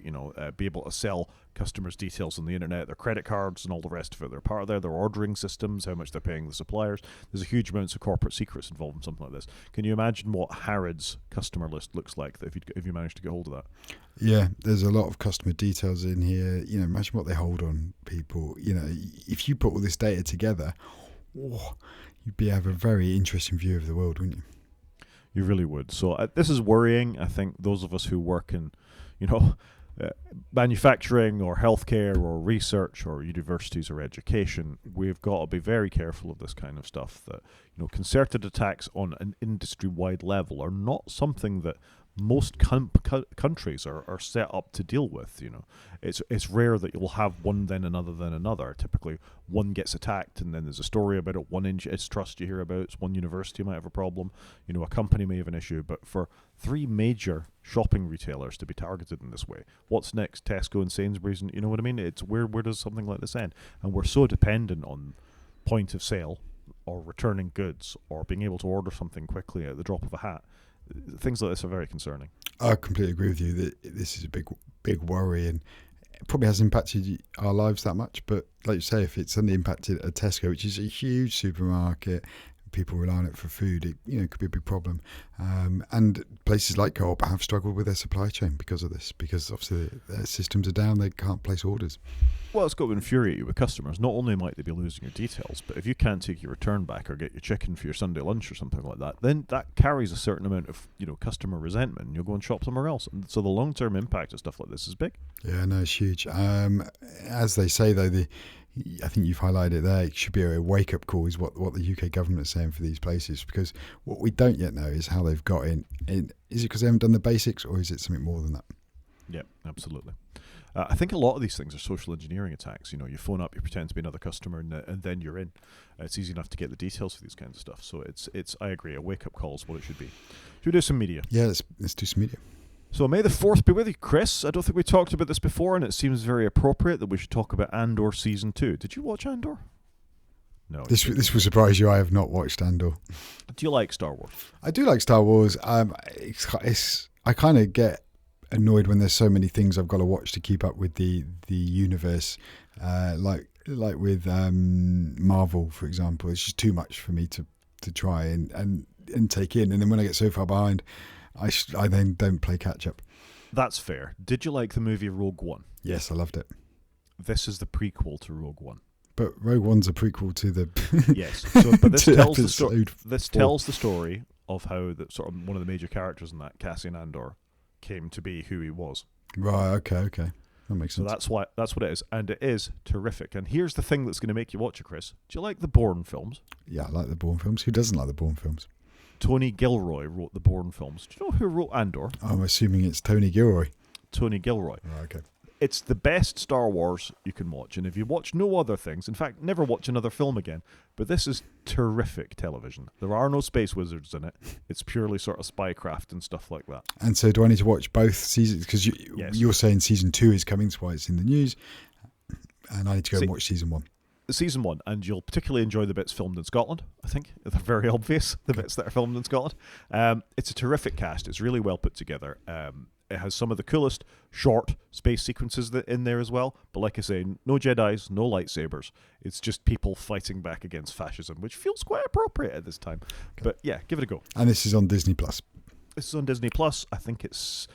be able to sell customers' details on the internet, their credit cards and all the rest of it. They're part of their ordering systems, how much they're paying the suppliers. There's a huge amounts of corporate secrets involved in something like this. Can you imagine what Harrods customer list looks like if you manage to get hold of that? Yeah, there's a lot of customer details in here. Imagine what they hold on people. If you put all this data together, you'd have a very interesting view of the world, wouldn't you? You really would. So this is worrying. I think those of us who work in, manufacturing or healthcare or research or universities or education, we've got to be very careful of this kind of stuff. That concerted attacks on an industry-wide level are not something that most countries are set up to deal with. It's rare that you'll have one then another then another. Typically one gets attacked and then there's a story about it. One trust you hear about, it's one university might have a problem, a company may have an issue. But for three major shopping retailers to be targeted in this way, what's next? Tesco and Sainsbury's, and you know what I mean? It's where does something like this end? And we're so dependent on point of sale or returning goods or being able to order something quickly at the drop of a hat. Things like this are very concerning. I completely agree with you that this is a big worry, and it probably hasn't impacted our lives that much. But like you say, if it's suddenly impacted a Tesco, which is a huge supermarket, people rely on it for food, it could be a big problem. And places like Co-op have struggled with their supply chain because of this, because obviously their systems are down, they can't place orders. Well, it's got to infuriate you with customers. Not only might they be losing your details, but if you can't take your return back or get your chicken for your Sunday lunch or something like that, then that carries a certain amount of customer resentment, and you'll go and shop somewhere else. And so the long-term impact of stuff like this is big. Yeah, no, it's huge. As they say, though, I think you've highlighted it there, it should be a wake-up call is what the UK government is saying for these places, because what we don't yet know is how they've got in. Is it because they haven't done the basics, or is it something more than that? Yeah, absolutely. I think a lot of these things are social engineering attacks. You phone up, you pretend to be another customer, and then you're in. It's easy enough to get the details for these kinds of stuff. So it's I agree, a wake-up call is what it should be. Should we do some media? Yeah, let's do some media. So may the 4th be with you, Chris. I don't think we talked about this before, and it seems very appropriate that we should talk about Andor Season 2. Did you watch Andor? No. This will surprise you. I have not watched Andor. Do you like Star Wars? I do like Star Wars. I kind of get annoyed when there's so many things I've got to watch to keep up with the universe, like with Marvel, for example. It's just too much for me to try and take in, and then when I get so far behind, I then don't play catch up. That's fair. Did you like the movie Rogue One? Yes, I loved it. This is the prequel to Rogue One. But Rogue One's a prequel to the yes. So, but this tells the story. This 4. tells the story of how sort of one of the major characters in that, Cassian Andor, came to be who he was. Right. Okay. That makes sense. So that's what it is, and it is terrific. And here's the thing that's going to make you watch it, Chris. Do you like the Bourne films? Yeah, I like the Bourne films. Who doesn't like the Bourne films? Tony Gilroy wrote the Bourne films. Do you know who wrote Andor? I'm assuming it's Tony Gilroy. Tony Gilroy. Oh, okay. It's the best Star Wars you can watch. And if you watch no other things, in fact, never watch another film again. But this is terrific television. There are no space wizards in it. It's purely sort of spycraft and stuff like that. And so do I need to watch both seasons? Because you're saying season 2 is coming, that's why it's in the news. And I need to go and watch season 1. Season 1, and you'll particularly enjoy the bits filmed in Scotland, I think. They're very obvious, the bits that are filmed in Scotland. It's a terrific cast. It's really well put together. It has some of the coolest short space sequences in there as well. But like I say, no Jedis, no lightsabers. It's just people fighting back against fascism, which feels quite appropriate at this time. Okay. But yeah, give it a go. And this is on Disney Plus. This is on Disney Plus. I think it's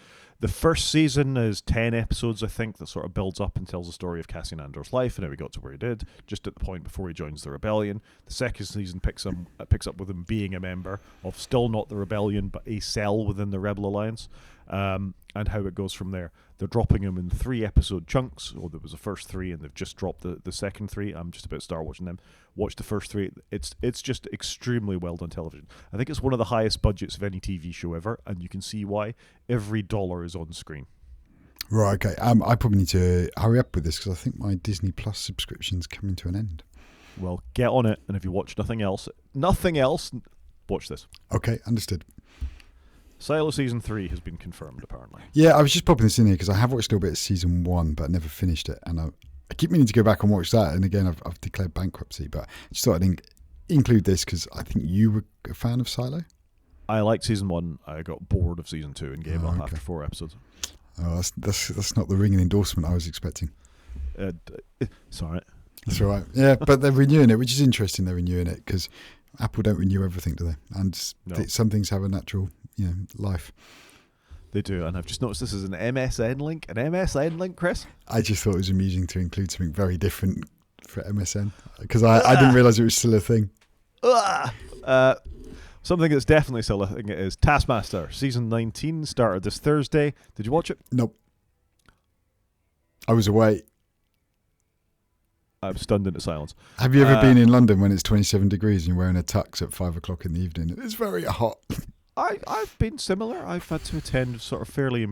The first season is 10 episodes, I think, that sort of builds up and tells the story of Cassian Andor's life and how he got to where he did, just at the point before he joins the rebellion. The second season picks up with him being a member of still not the rebellion, but a cell within the Rebel Alliance, and how it goes from there. They're dropping him in 3-episode chunks. There was the first 3, and they've just dropped the second 3. I'm just about to start watching them. Watch the first 3. It's just extremely well done television. I think it's one of the highest budgets of any TV show ever, and you can see why. Every dollar is on screen. Right, okay. I probably need to hurry up with this because I think my Disney Plus subscription's coming to an end. Well, get on it, and if you watch nothing else, watch this. Okay, understood. Silo Season 3 has been confirmed, apparently. Yeah, I was just popping this in here because I have watched a little bit of Season 1, but I never finished it. And I keep meaning to go back and watch that. And again, I've declared bankruptcy, but I just thought I'd include this because I think you were a fan of Silo. I liked Season 1. I got bored of Season 2 and gave up after 4 episodes. Oh, that's not the ringing endorsement I was expecting. It's all right. That's all right. Yeah, but they're renewing it, which is interesting. They're renewing it because Apple don't renew everything, do they? And some things have a natural, life. They do, and I've just noticed this is an MSN link. An MSN link, Chris? I just thought it was amusing to include something very different for MSN because I didn't realise it was still a thing. Something that's definitely still a thing is Taskmaster. Season 19 started this Thursday. Did you watch it? Nope. I was away. I'm stunned into silence. Have you ever been in London when it's 27 degrees and you're wearing a tux at 5 o'clock in the evening? It's very hot. I've been similar. I've had to attend sort of fairly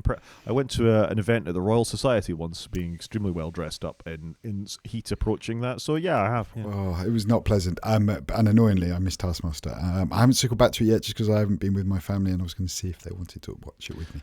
I went to an event at the Royal Society once, being extremely well dressed up in heat approaching that. So yeah, I have. Yeah. Oh, it was not pleasant. And annoyingly, I missed Taskmaster. I haven't circled back to it yet just because I haven't been with my family and I was going to see if they wanted to watch it with me.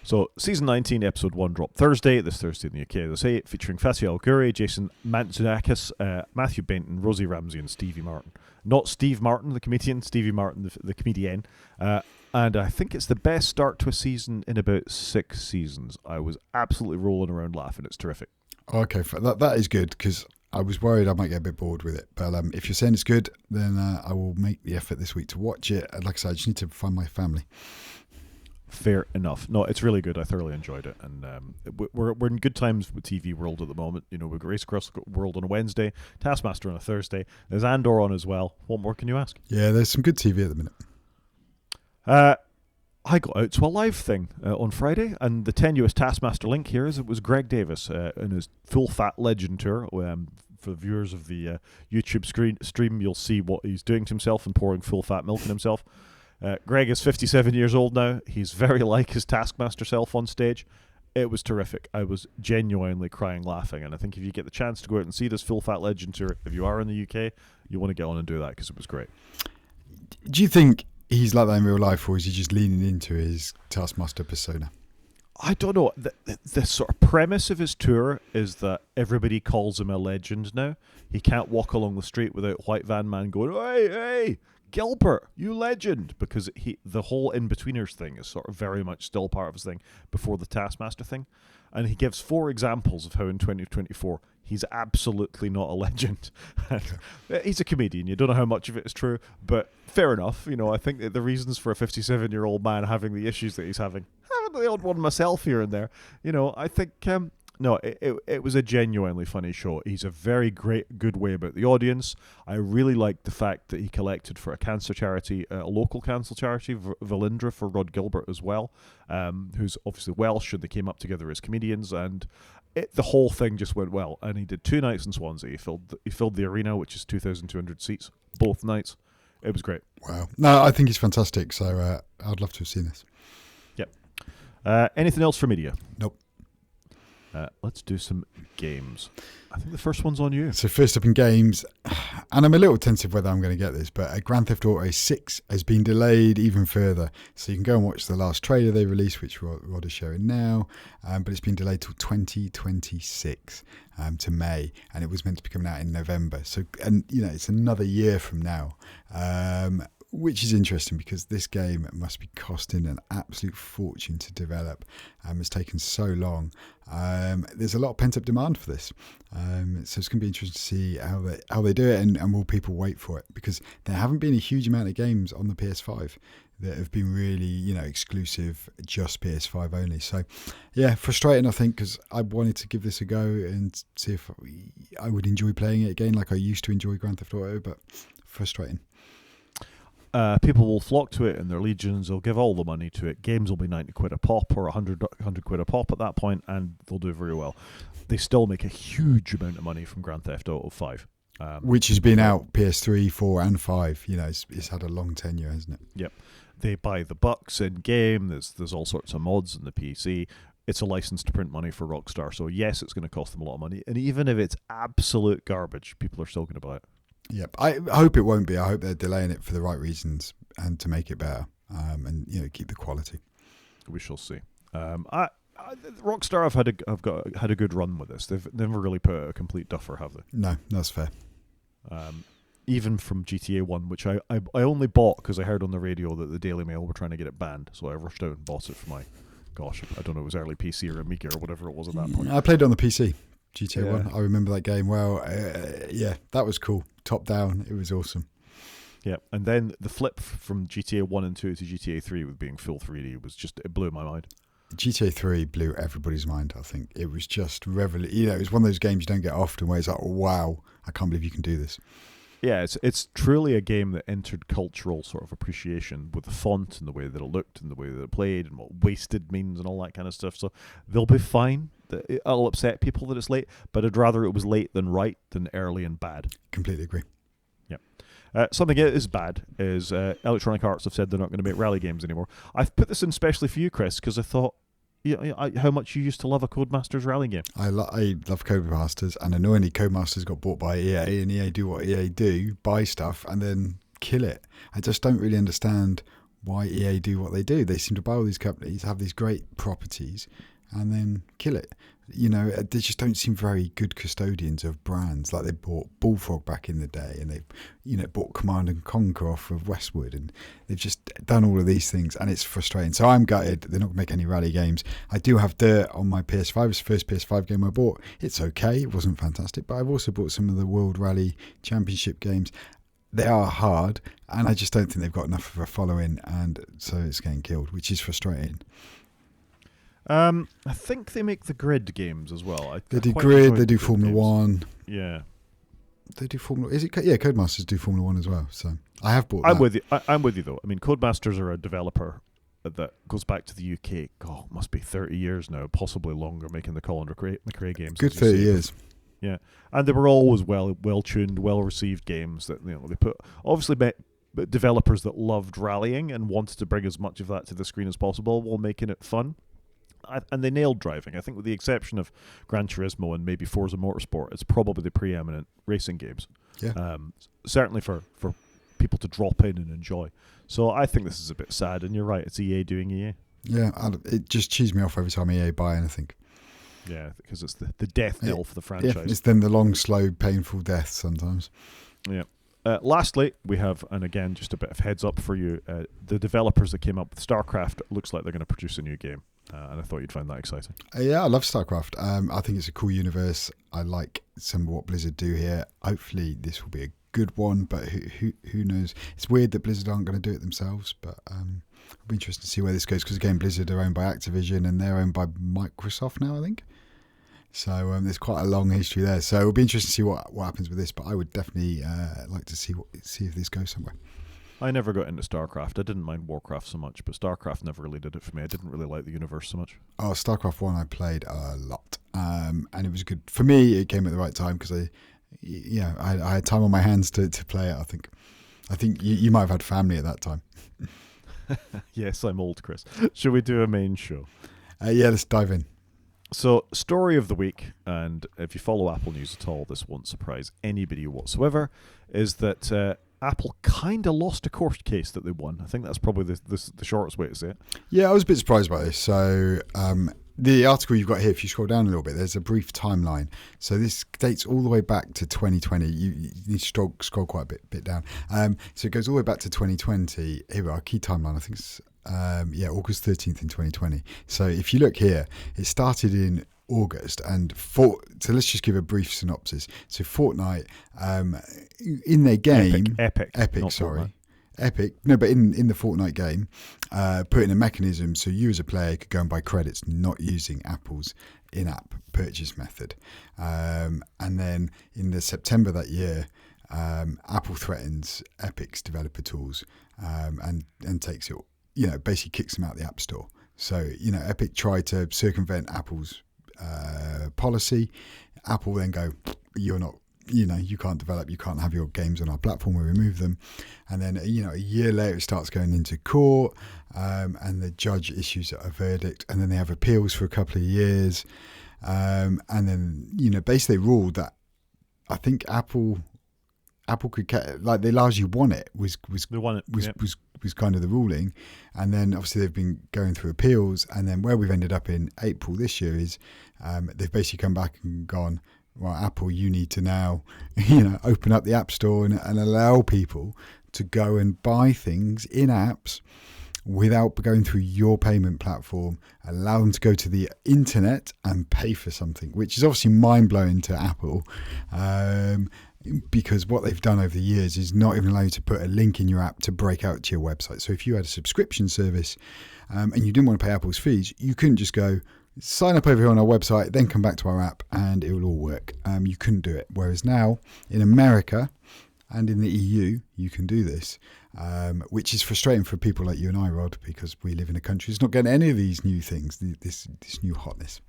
So, Season 19, Episode 1 dropped this Thursday in the UK, as I say, featuring Fatih El-Ghuri, Jason Mantzoukas, Matthew Benton, Rosie Ramsey, and Stevie Martin. Not Steve Martin, the comedian, Stevie Martin, the comedian. And I think it's the best start to a season in about 6 seasons. I was absolutely rolling around laughing. It's terrific. Okay, that is good, because I was worried I might get a bit bored with it. But if you're saying it's good, then I will make the effort this week to watch it. Like I said, I just need to find my family. Fair enough. No, it's really good. I thoroughly enjoyed it, and we're in good times with TV World at the moment. We've got Race Across the World on a Wednesday, Taskmaster on a Thursday. There's Andor on as well. What more can you ask? Yeah, there's some good TV at the minute. I got out to a live thing on Friday, and the tenuous Taskmaster link here is it was Greg Davis in his Full Fat Legend tour. For the viewers of the YouTube stream, you'll see what he's doing to himself and pouring full fat milk in himself. Greg is 57 years old now. He's very like his Taskmaster self on stage. It was terrific. I was genuinely crying laughing, and I think if you get the chance to go out and see this Full Fat Legend tour, if you are in the UK, you want to get on and do that because it was great. Do you think he's like that in real life, or is he just leaning into his Taskmaster persona? I don't know. The sort of premise of his tour is that everybody calls him a legend now. He can't walk along the street without White Van Man going, hey, Gilbert, you legend, because the whole in-betweeners thing is sort of very much still part of his thing before the Taskmaster thing. And he gives 4 examples of how in 2024 he's absolutely not a legend. He's a comedian. You don't know how much of it is true, but fair enough. I think that the reasons for a 57-year-old man having the issues that he's having the odd one myself here and there. I think... No, it was a genuinely funny show. He's a very good way about the audience. I really liked the fact that he collected for a cancer charity, a local cancer charity, Velindra, for Rod Gilbert as well, who's obviously Welsh, and they came up together as comedians, and the whole thing just went well. And he did 2 nights in Swansea. He filled the arena, which is 2,200 seats, both nights. It was great. Wow. No, I think he's fantastic, so I'd love to have seen this. Yep. Anything else for media? Nope. Let's do some games. I think the first one's on you. So first up in games, and I'm a little tentative whether I'm going to get this, but Grand Theft Auto 6 has been delayed even further. So you can go and watch the last trailer they released, which Rod is showing now, but it's been delayed till 2026 to May, and it was meant to be coming out in November. So, and it's another year from now. Which is interesting because this game must be costing an absolute fortune to develop. It's taken so long. There's a lot of pent-up demand for this. So it's going to be interesting to see how they do it, and will people wait for it? Because there haven't been a huge amount of games on the PS5 that have been really, exclusive, just PS5 only. So, yeah, frustrating, I think, because I wanted to give this a go and see if I would enjoy playing it again like I used to enjoy Grand Theft Auto, but frustrating. People will flock to it in their legions. They'll give all the money to it. Games will be 90 quid a pop or 100 quid a pop at that point, and they'll do very well. They still make a huge amount of money from Grand Theft Auto 5. Which has been out PS3, 4 and 5. It's had a long tenure, hasn't it? Yep. They buy the bucks in game. There's all sorts of mods in the PC. It's a license to print money for Rockstar. So yes, it's going to cost them a lot of money. And even if it's absolute garbage, people are still going to buy it. Yep. I hope it won't be. I hope they're delaying it for the right reasons and to make it better, and keep the quality. We shall see. Rockstar have had a good run with this. They've never really put out a complete duffer, have they? No, that's fair. Even from GTA 1, which I only bought because I heard on the radio that the Daily Mail were trying to get it banned, so I rushed out and bought it for my, I don't know, it was early PC or Amiga or whatever it was at that point. I played it on the PC, GTA 1. I remember that game well. That was cool. Top down, it was awesome. Yeah, and then the flip from GTA 1 and 2 to GTA 3 with being full 3D it blew my mind. GTA 3 blew everybody's mind, I think. It was just revolutionary. It was one of those games you don't get often where it's like, wow, I can't believe you can do this. Yeah, it's truly a game that entered cultural sort of appreciation with the font and the way that it looked and the way that it played and what wasted means and all that kind of stuff. So they'll be fine. It'll upset people that it's late, but I'd rather it was late than right than early and bad. Completely agree. Something that is bad is Electronic Arts have said they're not going to make rally games anymore. I've put this in specially for you, Chris, because I thought how much you used to love a Codemasters rally game. I love Codemasters, and annoyingly Codemasters got bought by EA, and EA do what EA do, buy stuff and then kill it. I just don't really understand why EA do what they do. They seem to buy all these companies, have these great properties, and then kill it. They just don't seem very good custodians of brands. Like they bought Bullfrog back in the day, and they've bought Command and Conquer off of Westwood, and they've just done all of these things, and it's frustrating. So I'm gutted they're not going to make any rally games. I do have Dirt on my PS5. It's the first PS5 game I bought. It's okay. It wasn't fantastic, but I've also bought some of the World Rally Championship games. They are hard, and I just don't think they've got enough of a following, and so it's getting killed, which is frustrating. I think they make the Grid games as well. They do Grid, they do Formula 1. Yeah. They do Formula... Codemasters do Formula 1 as well, so I have bought that. I'm with you, though. I mean, Codemasters are a developer that goes back to the UK. God, it must be 30 years now, possibly longer, making the Colin McRae games. Good 30 years. Yeah, and they were always well-tuned, well-received games that they put... Obviously, developers that loved rallying and wanted to bring as much of that to the screen as possible while making it fun. And they nailed driving. I think with the exception of Gran Turismo and maybe Forza Motorsport, it's probably the preeminent racing games. Yeah. Certainly for people to drop in and enjoy. So I think this is a bit sad, and you're right, it's EA doing EA. Yeah, it just chews me off every time EA buy anything. Yeah, because it's the death knell for the franchise. Yeah, it's then the long, slow, painful death sometimes. Yeah. Lastly, we have, and again, just a bit of heads up for you, the developers that came up with StarCraft looks like they're going to produce a new game. And I thought you'd find that exciting. Yeah, I love StarCraft. I think it's a cool universe. I like some of what Blizzard do here. Hopefully this will be a good one, but who knows? It's weird that Blizzard aren't going to do it themselves, but it'll be interesting to see where this goes, because again, Blizzard are owned by Activision and they're owned by Microsoft now, I think. So there's quite a long history there. So it'll be interesting to see what happens with this, but I would definitely like to see if this goes somewhere. I never got into StarCraft. I didn't mind Warcraft so much, but StarCraft never really did it for me. I didn't really like the universe so much. Oh, StarCraft 1 I played a lot, and it was good. For me, it came at the right time because I had time on my hands to play it, I think. I think you might have had family at that time. Yes, I'm old, Chris. Should we do a main show? Yeah, let's dive in. So, story of the week, and if you follow Apple News at all, this won't surprise anybody whatsoever, is that Apple kind of lost a court case that they won. I think that's probably the shortest way to say it. Yeah, I was a bit surprised by this. So the article you've got here, if you scroll down a little bit, there's a brief timeline. So this dates all the way back to 2020. You need to scroll quite a bit down. So it goes all the way back to 2020. Here we are, key timeline. I think it's August 13th in 2020. So if you look here, it started in August, and so let's just give a brief synopsis. So Fortnite, in their game, Epic, sorry, Epic, no, but in the Fortnite game, put in a mechanism so you as a player could go and buy credits not using Apple's in-app purchase method. And then in the September that year, Apple threatens Epic's developer tools and takes it, basically kicks them out of the App Store. So, Epic tried to circumvent Apple's policy. Apple then go, you're not, you can't develop, you can't have your games on our platform, we remove them. And then, a year later it starts going into court and the judge issues a verdict, and then they have appeals for a couple of years. And then, basically ruled that I think Apple could, like, they largely won it, was kind of the ruling. And then obviously they've been going through appeals, and then where we've ended up in April this year is they've basically come back and gone, well, Apple, you need to now, open up the App Store and allow people to go and buy things in apps without going through your payment platform. Allow them to go to the internet and pay for something, which is obviously mind-blowing to Apple, because what they've done over the years is not even allow you to put a link in your app to break out to your website. So if you had a subscription service and you didn't want to pay Apple's fees, you couldn't just go, sign up over here on our website, then come back to our app and it will all work. You couldn't do it. Whereas now in America and in the EU, you can do this, which is frustrating for people like you and I, Rod, because we live in a country that's not getting any of these new things, this new hotness.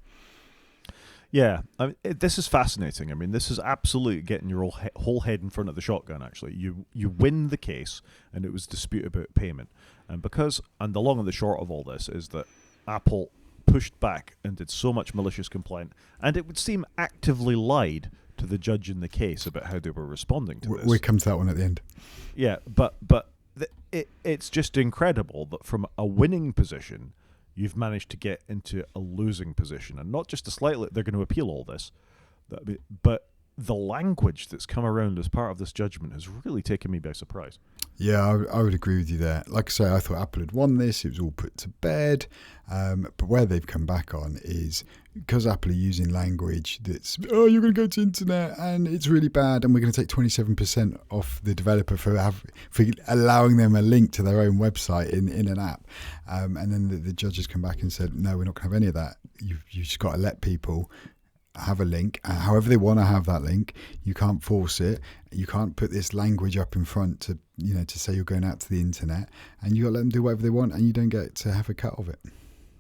Yeah, this is fascinating. I mean, this is absolutely getting your whole head in front of the shotgun, actually. You win the case, and it was a dispute about payment. And the long and the short of all this is that Apple pushed back and did so much malicious complaint, and it would seem actively lied to the judge in the case about how they were responding to this. We'll come to that one at the end. Yeah, but it's just incredible that from a winning position, you've managed to get into a losing position. And not just a slightly, they're going to appeal all this, but the language that's come around as part of this judgment has really taken me by surprise. Yeah, I would agree with you there. Like I say, I thought Apple had won this. It was all put to bed. But where they've come back on is because Apple are using language that's, you're going to go to internet and it's really bad, and we're going to take 27% off the developer for allowing them a link to their own website in an app. And then the judges come back and said, no, we're not going to have any of that. You've just got to let people have a link however they want to have that link. You can't force it. You can't put this language up in front to say you're going out to the internet, and you got to let them do whatever they want, and you don't get to have a cut of it.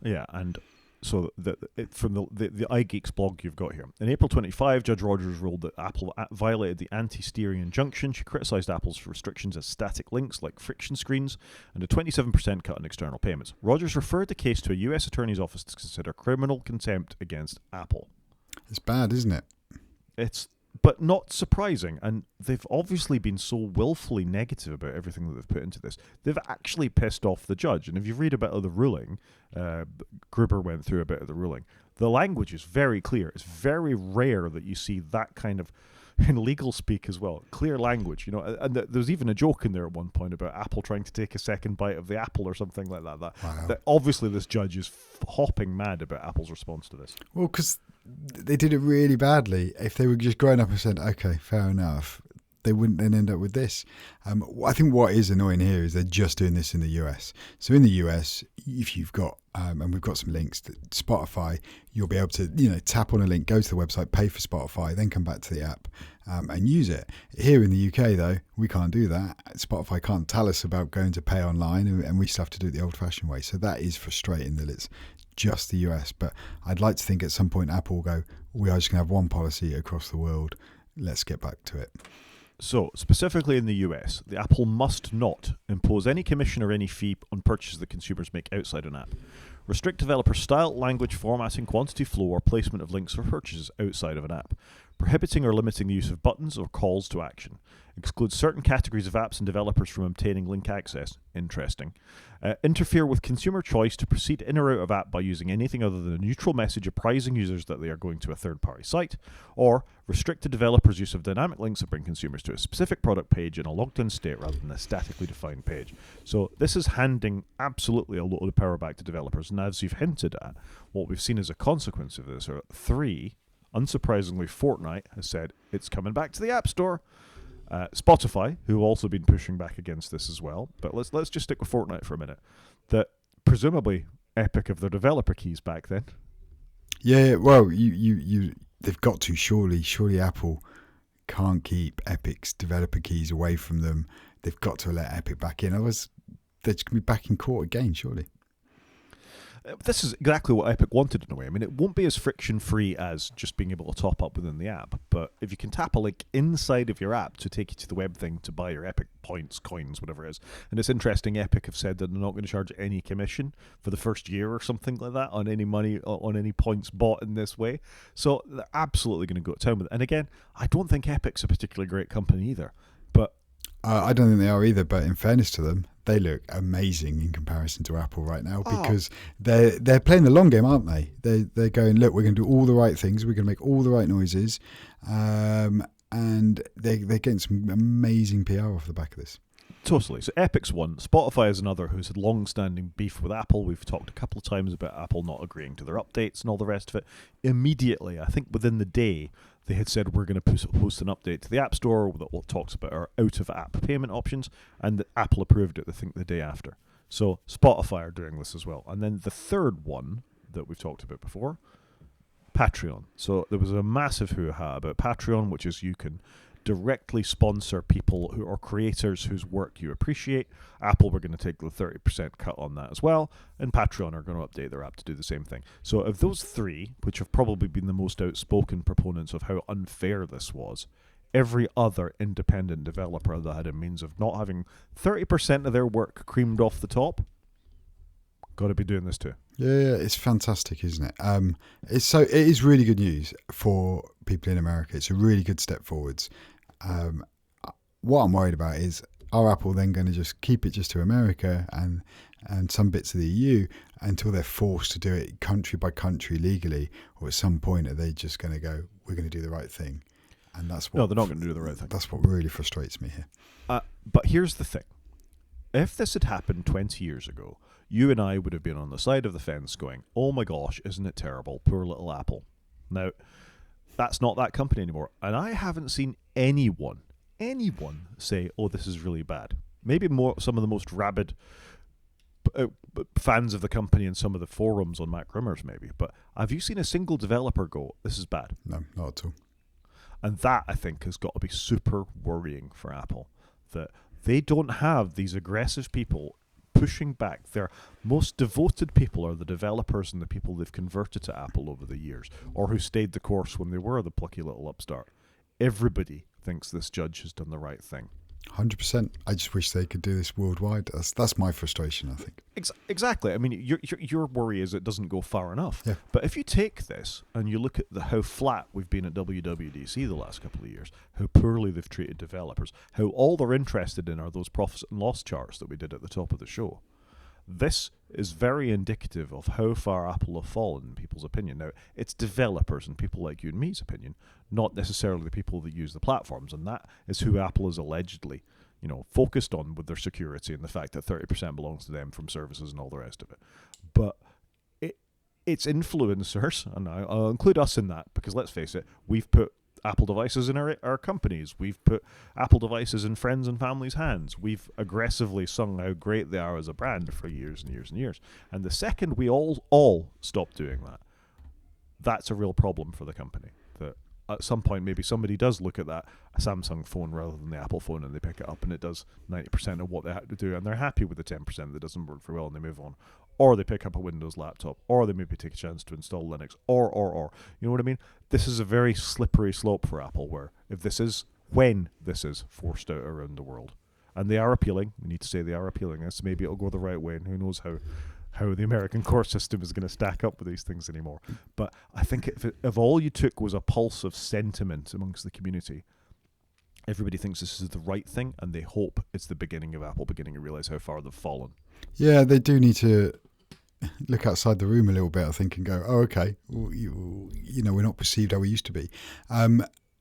Yeah, and so from the iGeeks blog you've got here, in April 25, Judge Rogers ruled that Apple violated the anti-steering injunction. She criticised Apple's restrictions as static links like friction screens and a 27% cut on external payments. Rogers referred the case to a U.S. attorney's office to consider criminal contempt against Apple. It's bad, isn't it? But not surprising, and they've obviously been so willfully negative about everything that they've put into this. They've actually pissed off the judge, and if you read a bit of the ruling, Gruber went through a bit of the ruling, the language is very clear. It's very rare that you see that kind of, in legal speak as well, clear language, and there's even a joke in there at one point about Apple trying to take a second bite of the apple or something like that. Wow. That obviously this judge is hopping mad about Apple's response to this. Well, because they did it really badly. If they were just growing up and said, okay, fair enough, they wouldn't then end up with this. I think what is annoying here is they're just doing this in the US. So in the US, if you've got, and we've got some links to Spotify, you'll be able to, tap on a link, go to the website, pay for Spotify, then come back to the app and use it. Here in the UK, though, we can't do that. Spotify can't tell us about going to pay online, and we still have to do it the old-fashioned way. So that is frustrating that it's just the US. But I'd like to think at some point Apple will go, we are just going to have one policy across the world. Let's get back to it. So, specifically in the US, the Apple must not impose any commission or any fee on purchases that consumers make outside an app. Restrict developer style, language, formatting, quantity, flow, or placement of links for purchases outside of an app. Prohibiting or limiting the use of buttons or calls to action. Exclude certain categories of apps and developers from obtaining link access. Interesting. Interfere with consumer choice to proceed in or out of app by using anything other than a neutral message apprising users that they are going to a third-party site. Or restrict the developer's use of dynamic links that bring consumers to a specific product page in a logged-in state rather than a statically defined page. So this is handing absolutely a lot of power back to developers. And as you've hinted at, what we've seen as a consequence of this are three. Unsurprisingly, Fortnite has said it's coming back to the App Store. Spotify, who have also been pushing back against this as well. But let's just stick with Fortnite for a minute. That presumably Epic have their developer keys back then. Yeah, well, they've got to surely Apple can't keep Epic's developer keys away from them. They've got to let Epic back in. Otherwise, they're just going to be back in court again, surely. This is exactly what Epic wanted in a way. I mean, it won't be as friction-free as just being able to top up within the app, but if you can tap a link inside of your app to take you to the web thing to buy your Epic points, coins, whatever it is. And it's interesting, Epic have said that they're not going to charge any commission for the first year or something like that on any money, on any points bought in this way. So they're absolutely going to go to town with it. And again, I don't think Epic's a particularly great company either, but I don't think they are either, but in fairness to them, they look amazing in comparison to Apple right now because they're playing the long game, aren't they? They're going, look, we're going to do all the right things, we're going to make all the right noises, and they're getting some amazing PR off the back of this. Totally. So Epic's one. Spotify is another who's had long-standing beef with Apple. We've talked a couple of times about Apple not agreeing to their updates and all the rest of it. Immediately, I think within the day, they had said we're going to post an update to the App Store that talks about our out-of-app payment options, and Apple approved it, I think, the day after. So Spotify are doing this as well. And then the third one that we've talked about before, Patreon. So there was a massive hoo-ha about Patreon, which is you can directly sponsor people who are creators whose work you appreciate. Apple were going to take the 30% cut on that as well, and Patreon are going to update their app to do the same thing. So of those three, which have probably been the most outspoken proponents of how unfair this was, every other independent developer that had a means of not having 30% of their work creamed off the top got to be doing this too. Yeah, it's fantastic, isn't it? It is really good news for people in America. It's a really good step forwards. What I'm worried about is, are Apple then going to just keep it just to America and some bits of the EU until they're forced to do it country by country legally, or at some point are they just going to go, we're going to do the right thing? And that's what. No, they're not going to do the right thing. That's what really frustrates me here. But here's the thing. If this had happened 20 years ago, you and I would have been on the side of the fence going, oh my gosh, isn't it terrible? Poor little Apple. Now, that's not that company anymore. And I haven't seen anyone say, oh, this is really bad. Maybe some of the most rabid fans of the company in some of the forums on Mac Rumors maybe. But have you seen a single developer go, this is bad? No, not at all. And that, I think, has got to be super worrying for Apple. That they don't have these aggressive people pushing back. Their most devoted people are the developers and the people they've converted to Apple over the years, or who stayed the course when they were the plucky little upstart. Everybody thinks this judge has done the right thing. 100%. I just wish they could do this worldwide. That's my frustration, I think. Exactly. I mean, your worry is it doesn't go far enough. Yeah. But if you take this and you look at how flat we've been at WWDC the last couple of years, how poorly they've treated developers, how all they're interested in are those profit and loss charts that we did at the top of the show. This is very indicative of how far Apple have fallen in people's opinion. Now, it's developers and people like you and me's opinion, not necessarily the people that use the platforms, and that is who Apple is allegedly, focused on with their security and the fact that 30% belongs to them from services and all the rest of it. But it's influencers, and I'll include us in that, because let's face it, we've put Apple devices in our companies. We've put Apple devices in friends and family's hands. We've aggressively sung how great they are as a brand for years and years and years. And the second we all stop doing that, that's a real problem for the company. That at some point maybe somebody does look at that Samsung phone rather than the Apple phone, and they pick it up and it does 90% of what they have to do, and they're happy with the 10% that doesn't work very well and they move on. Or they pick up a Windows laptop, or they maybe take a chance to install Linux, or. You know what I mean? This is a very slippery slope for Apple, where when this is forced out around the world. And they are appealing. We need to say they are appealing this. Maybe it'll go the right way, and who knows how the American court system is going to stack up with these things anymore. But I think if all you took was a pulse of sentiment amongst the community, everybody thinks this is the right thing, and they hope it's the beginning of Apple beginning to realize how far they've fallen. Yeah, they do need to look outside the room a little bit, I think, and go, oh, okay, well, we're not perceived how we used to be.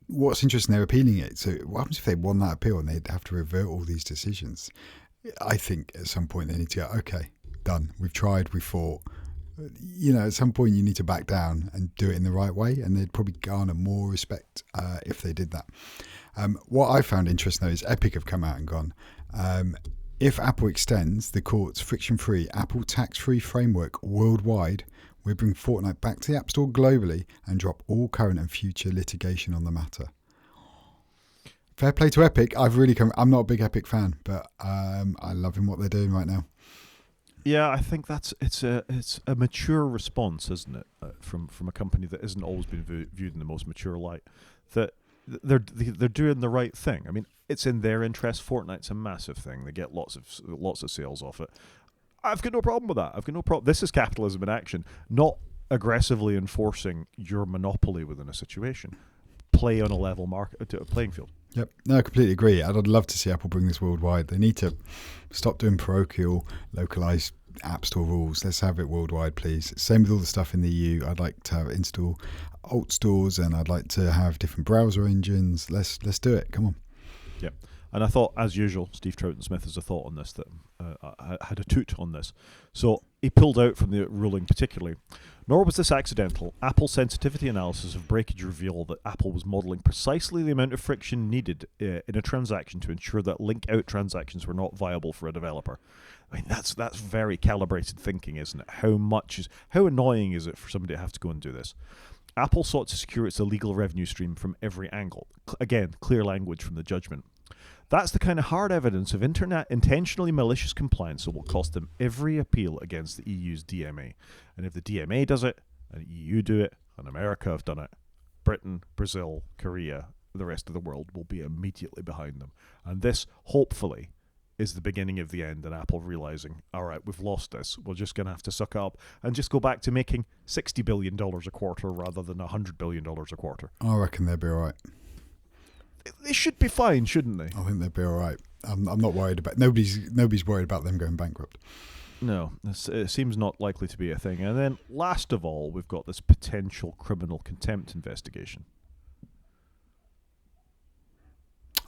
What's interesting, they're appealing it. So what happens if they won that appeal and they'd have to revert all these decisions? I think at some point they need to go, okay, done. We've tried, we fought. At some point you need to back down and do it in the right way, and they'd probably garner more respect if they did that. What I found interesting though is Epic have come out and gone, if Apple extends the court's friction-free Apple tax-free framework worldwide, we bring Fortnite back to the App Store globally and drop all current and future litigation on the matter. Fair play to Epic. I'm not a big Epic fan, but I love what they're doing right now. Yeah, I think it's a mature response, isn't it, from a company that isn't always been viewed in the most mature light. That they're doing the right thing. I mean, it's in their interest. Fortnite's a massive thing. They get lots of sales off it. I've got no problem with that. I've got no problem. This is capitalism in action, not aggressively enforcing your monopoly within a situation. Play on a level playing field. Yep, no, I completely agree. I'd love to see Apple bring this worldwide. They need to stop doing parochial, localized App Store rules. Let's have it worldwide, please. Same with all the stuff in the EU. I'd like to have install alt stores, and I'd like to have different browser engines. Let's do it. Come on. Yep. And I thought, as usual, Steve Troughton-Smith has a thought on this that had a toot on this. So he pulled out from the ruling particularly. Nor was this accidental. Apple's sensitivity analysis of breakage revealed that Apple was modelling precisely the amount of friction needed in a transaction to ensure that link-out transactions were not viable for a developer. I mean, that's very calibrated thinking, isn't it? How annoying is it for somebody to have to go and do this? Apple sought to secure its illegal revenue stream from every angle. Again, clear language from the judgment. That's the kind of hard evidence of intentionally malicious compliance that will cost them every appeal against the EU's DMA. And if the DMA does it, and the EU do it, and America have done it, Britain, Brazil, Korea, the rest of the world will be immediately behind them. And this, hopefully, is the beginning of the end, and Apple realizing, all right, we've lost this. We're just going to have to suck up and just go back to making $60 billion a quarter rather than $100 billion a quarter. I reckon they'll be all right. They should be fine, shouldn't they? I think they'll be all right. I'm not worried about nobody's worried about them going bankrupt. No, it seems not likely to be a thing. And then, last of all, we've got this potential criminal contempt investigation.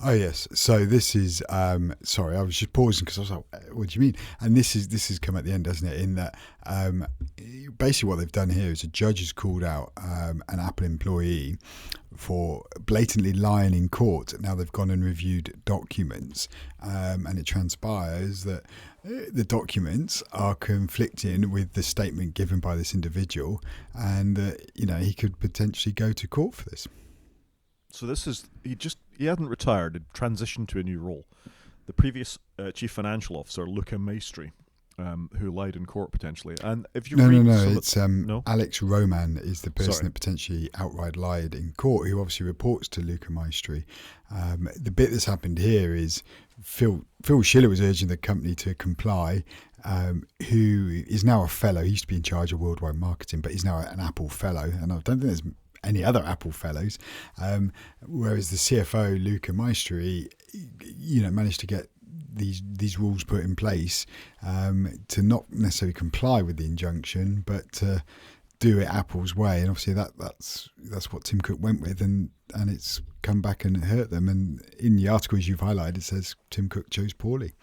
Oh yes. So this is sorry, I was just pausing because I was like, "What do you mean?" And this has come at the end, doesn't it? In that basically what they've done here is a judge has called out an Apple employee for blatantly lying in court. Now they've gone and reviewed documents, and it transpires that the documents are conflicting with the statement given by this individual, and he could potentially go to court for this. So this is he hadn't retired; he'd transitioned to a new role. The previous chief financial officer, Luca Maestri, who lied in court potentially. And if you it's Alex Roman is the person that potentially outright lied in court, who obviously reports to Luca Maestri. The bit that's happened here is Phil Schiller was urging the company to comply, who is now a fellow. He used to be in charge of worldwide marketing, but he's now an Apple fellow, and I don't think there's any other Apple fellows, whereas the CFO Luca Maestri, managed to get these rules put in place to not necessarily comply with the injunction, but to do it Apple's way. And obviously that's what Tim Cook went with, and it's come back and hurt them. And in the article, as you've highlighted, it says Tim Cook chose poorly.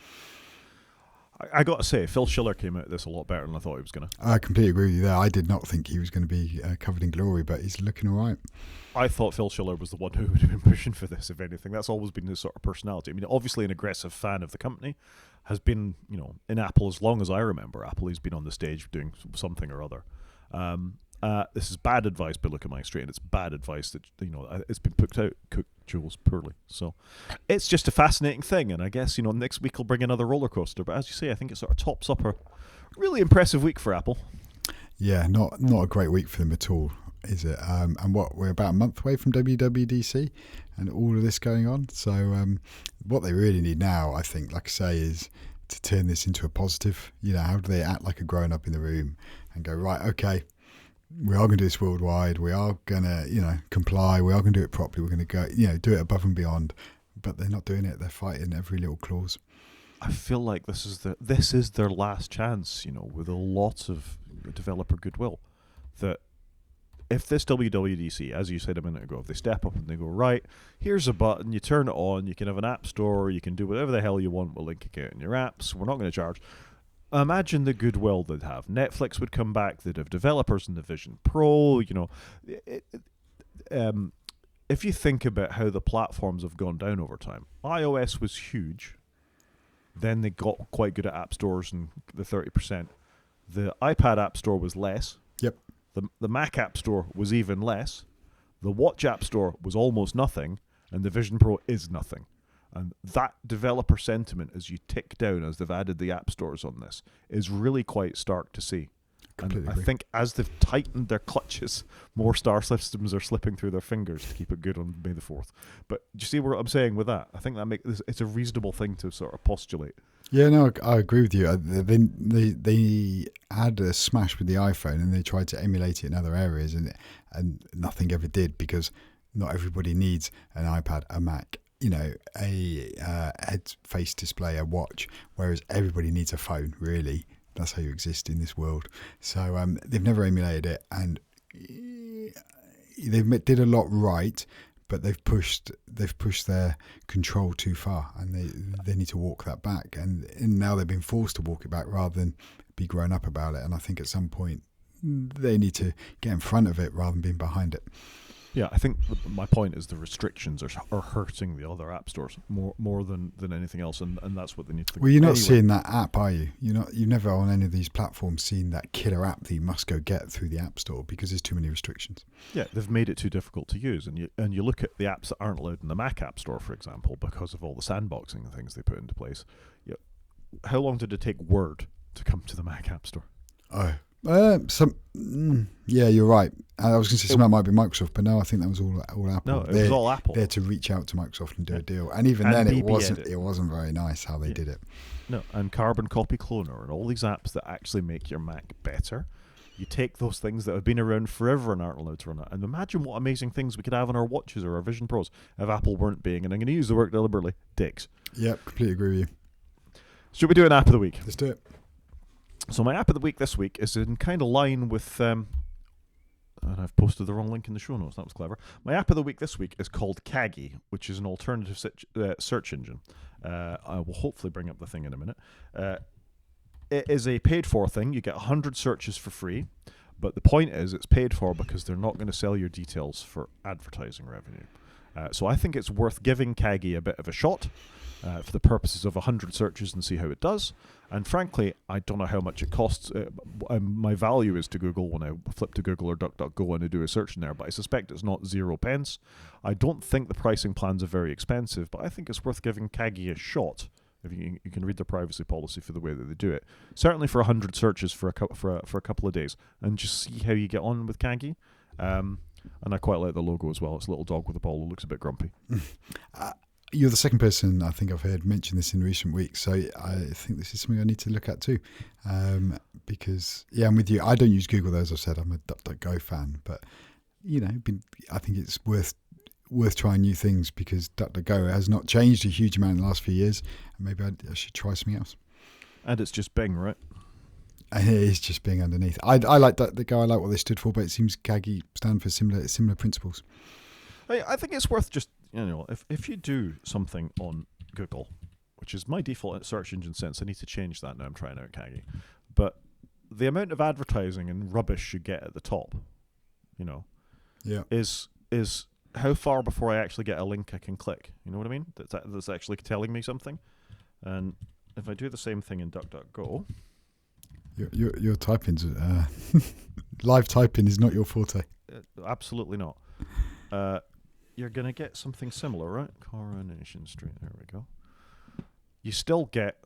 I got to say, Phil Schiller came out of this a lot better than I thought he was going to. I completely agree with you there. I did not think he was going to be covered in glory, but he's looking all right. I thought Phil Schiller was the one who would have been pushing for this, if anything. That's always been his sort of personality. I mean, obviously an aggressive fan of the company, has been, in Apple as long as I remember Apple. He's been on the stage doing something or other. This is bad advice by Luca Maestri, and it's bad advice that, it's been put out, Cook Jules poorly. So it's just a fascinating thing, and I guess, next week will bring another roller coaster. But as you say, I think it sort of tops up a really impressive week for Apple. Yeah, not a great week for them at all, is it? And we're about a month away from WWDC and all of this going on. So what they really need now, I think, like I say, is to turn this into a positive. How do they act like a grown-up in the room and go, right, okay, we are going to do this worldwide. We are going to, comply. We are going to do it properly. We're going to go, do it above and beyond. But they're not doing it. They're fighting every little clause. I feel like this is their last chance, with a lot of developer goodwill. That if this WWDC, as you said a minute ago, if they step up and they go, right, here's a button, you turn it on, you can have an app store, you can do whatever the hell you want with link account in your apps. We're not going to charge. imagine the goodwill they'd have. Netflix would come back. They'd have developers in the Vision Pro. If you think about how the platforms have gone down over time, iOS was huge. Then they got quite good at app stores and the 30%. The iPad app store was less. Yep. The Mac app store was even less. The Watch app store was almost nothing. And the Vision Pro is nothing. And that developer sentiment as you tick down as they've added the app stores on this is really quite stark to see. Completely And I agree. think as they've tightened their clutches, more star systems are slipping through their fingers to keep it good on May the 4th. But do you see what I'm saying with that? I think it's a reasonable thing to sort of postulate. Yeah, no, I agree with you. They had a smash with the iPhone and they tried to emulate it in other areas, and nothing ever did, because not everybody needs an iPad, a Mac, a head-face display, a watch, whereas everybody needs a phone, really. That's how you exist in this world. So they've never emulated it, and they did a lot right, but they've pushed their control too far, and they need to walk that back. And now they've been forced to walk it back rather than be grown up about it. And I think at some point they need to get in front of it rather than being behind it. Yeah, I think my point is the restrictions are hurting the other app stores more than anything else, and that's what they need to think. Well, you're not seeing that app, are you? You've never on any of these platforms seen that killer app that you must go get through the app store because there's too many restrictions. Yeah, they've made it too difficult to use, and you look at the apps that aren't allowed in the Mac App Store, for example, because of all the sandboxing and things they put into place. How long did it take Word to come to the Mac App Store? Yeah, you're right. I was going to say some of that might be Microsoft, but no, I think that was all Apple. No, it was all Apple. They had to reach out to Microsoft and do a deal, and even then, it wasn't very nice how they did it. No, and Carbon Copy Cloner and all these apps that actually make your Mac better. You take those things that have been around forever and aren't allowed to run it, and imagine what amazing things we could have on our watches or our Vision Pros if Apple weren't being, and I'm going to use the word deliberately, dicks. Yep, completely agree with you. Should we do an app of the week? Let's do it. So my app of the week this week is in kind of line with, and I've posted the wrong link in the show notes. That was clever. My app of the week this week is called Kaggy, which is an alternative search engine. I will hopefully bring up the thing in a minute. It is a paid-for thing. You get 100 searches for free, but the point is it's paid for because they're not going to sell your details for advertising revenue. So I think it's worth giving Kaggy a bit of a shot for the purposes of 100 searches and see how it does. And frankly, I don't know how much it costs. My value is to Google when I flip to Google or DuckDuckGo and I do a search in there, but I suspect it's not 0 pence. I don't think the pricing plans are very expensive, but I think it's worth giving Kaggy a shot. If you can read their privacy policy for the way that they do it. Certainly for 100 searches for a couple of days, and just see how you get on with Kaggy. And I quite like the logo as well. It's a little dog with a ball who looks a bit grumpy. You're the second person I think I've heard mention this in recent weeks, so I think this is something I need to look at too. Because, yeah, I'm with you. I don't use Google, though, as I've said. I'm a DuckDuckGo fan. But, I think it's worth trying new things because DuckDuckGo has not changed a huge amount in the last few years. And maybe I should try something else. And it's just Bing, right? And it is just Bing underneath. I like DuckDuckGo. I like what they stood for, but it seems Kaggy stand for similar principles. I think it's worth just, if you do something on Google, which is my default search engine sense, I need to change that now. I'm trying out Kaggy. But the amount of advertising and rubbish you get at the top, is how far before I actually get a link I can click. You know what I mean? That's actually telling me something. And if I do the same thing in DuckDuckGo... Your typing's... live typing is not your forte. Absolutely not. You're going to get something similar, right? Coronation Street, there we go. You still get,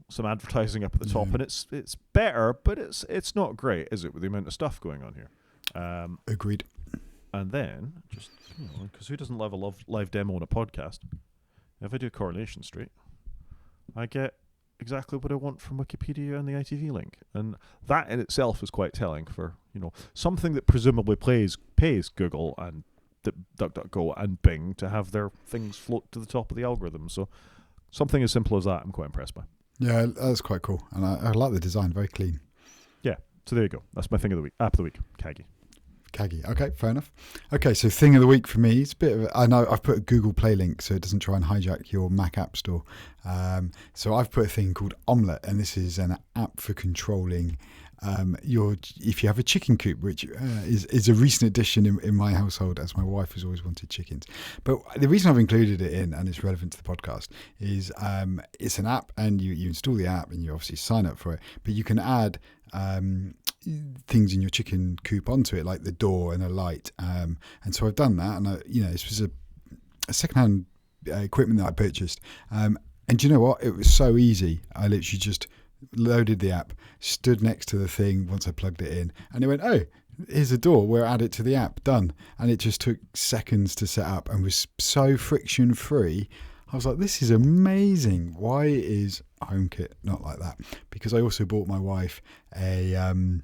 some advertising up at the top, and it's better, but it's not great, is it, with the amount of stuff going on here? Agreed. And then, just, because who doesn't love a live demo on a podcast? If I do Coronation Street, I get exactly what I want from Wikipedia and the ITV link. And that in itself is quite telling for, something that presumably pays Google and DuckDuckGo and Bing to have their things float to the top of the algorithm. So something as simple as that I'm quite impressed by. Yeah, that's quite cool. And I like the design, very clean. Yeah, so there you go. That's my thing of the week, app of the week, Kaggy. Kaggy. Okay, fair enough. Okay, so thing of the week for me, it's a bit of I know I've put a Google Play link so it doesn't try and hijack your Mac App Store. So I've put a thing called Omelette, and this is an app for controlling if you have a chicken coop, which is a recent addition in my household, as my wife has always wanted chickens. But the reason I've included it in, and it's relevant to the podcast, is it's an app, and you install the app and you obviously sign up for it, but you can add things in your chicken coop onto it, like the door and a light. And so I've done that, and this was a secondhand equipment that I purchased. And do you know what? It was so easy. I literally just loaded the app, stood next to the thing once I plugged it in, and it went, oh, here's a door, we'll add it to the app, done. And it just took seconds to set up and was so friction free. I was like, this is amazing. Why is HomeKit not like that? Because I also bought my wife a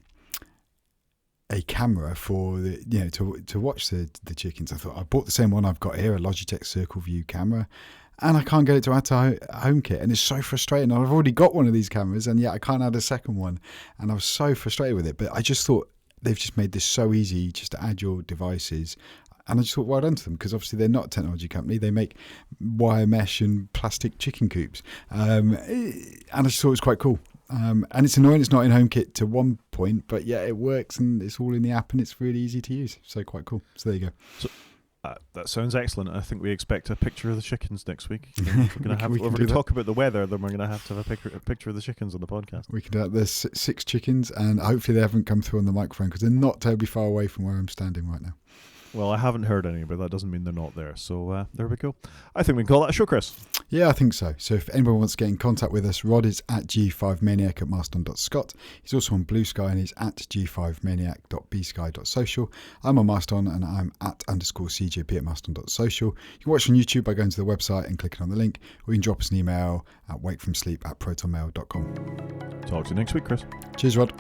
camera for to watch the chickens. I thought, I bought the same one I've got here, a Logitech Circle View camera, and I can't get it to add to HomeKit, and it's so frustrating. I've already got one of these cameras, and yet I can't add a second one, and I was so frustrated with it. But I just thought they've just made this so easy just to add your devices. And I just thought, well done to them, because obviously they're not a technology company. They make wire mesh and plastic chicken coops. And I just thought it was quite cool. And it's annoying it's not in HomeKit to one point, but yeah, it works, and it's all in the app, and it's really easy to use. So quite cool. So there you go. So, that sounds excellent. I think we expect a picture of the chickens next week. If we're going to talk about the weather, then we're going to have a picture of the chickens on the podcast. We can do that. There's 6 chickens, and hopefully they haven't come through on the microphone, because they're not terribly far away from where I'm standing right now. Well, I haven't heard any, but that doesn't mean they're not there. So there we go. I think we can call that a show, Chris. Yeah, I think so. So if anyone wants to get in contact with us, Rod is at g5maniac@mastodon.scot. He's also on Blue Sky, and he's at g5maniac.bsky.social. I'm on Mastodon, and I'm at _CJP at mastodon.social. You can watch on YouTube by going to the website and clicking on the link, or you can drop us an email at wakefromsleep@protonmail.com. Talk to you next week, Chris. Cheers, Rod.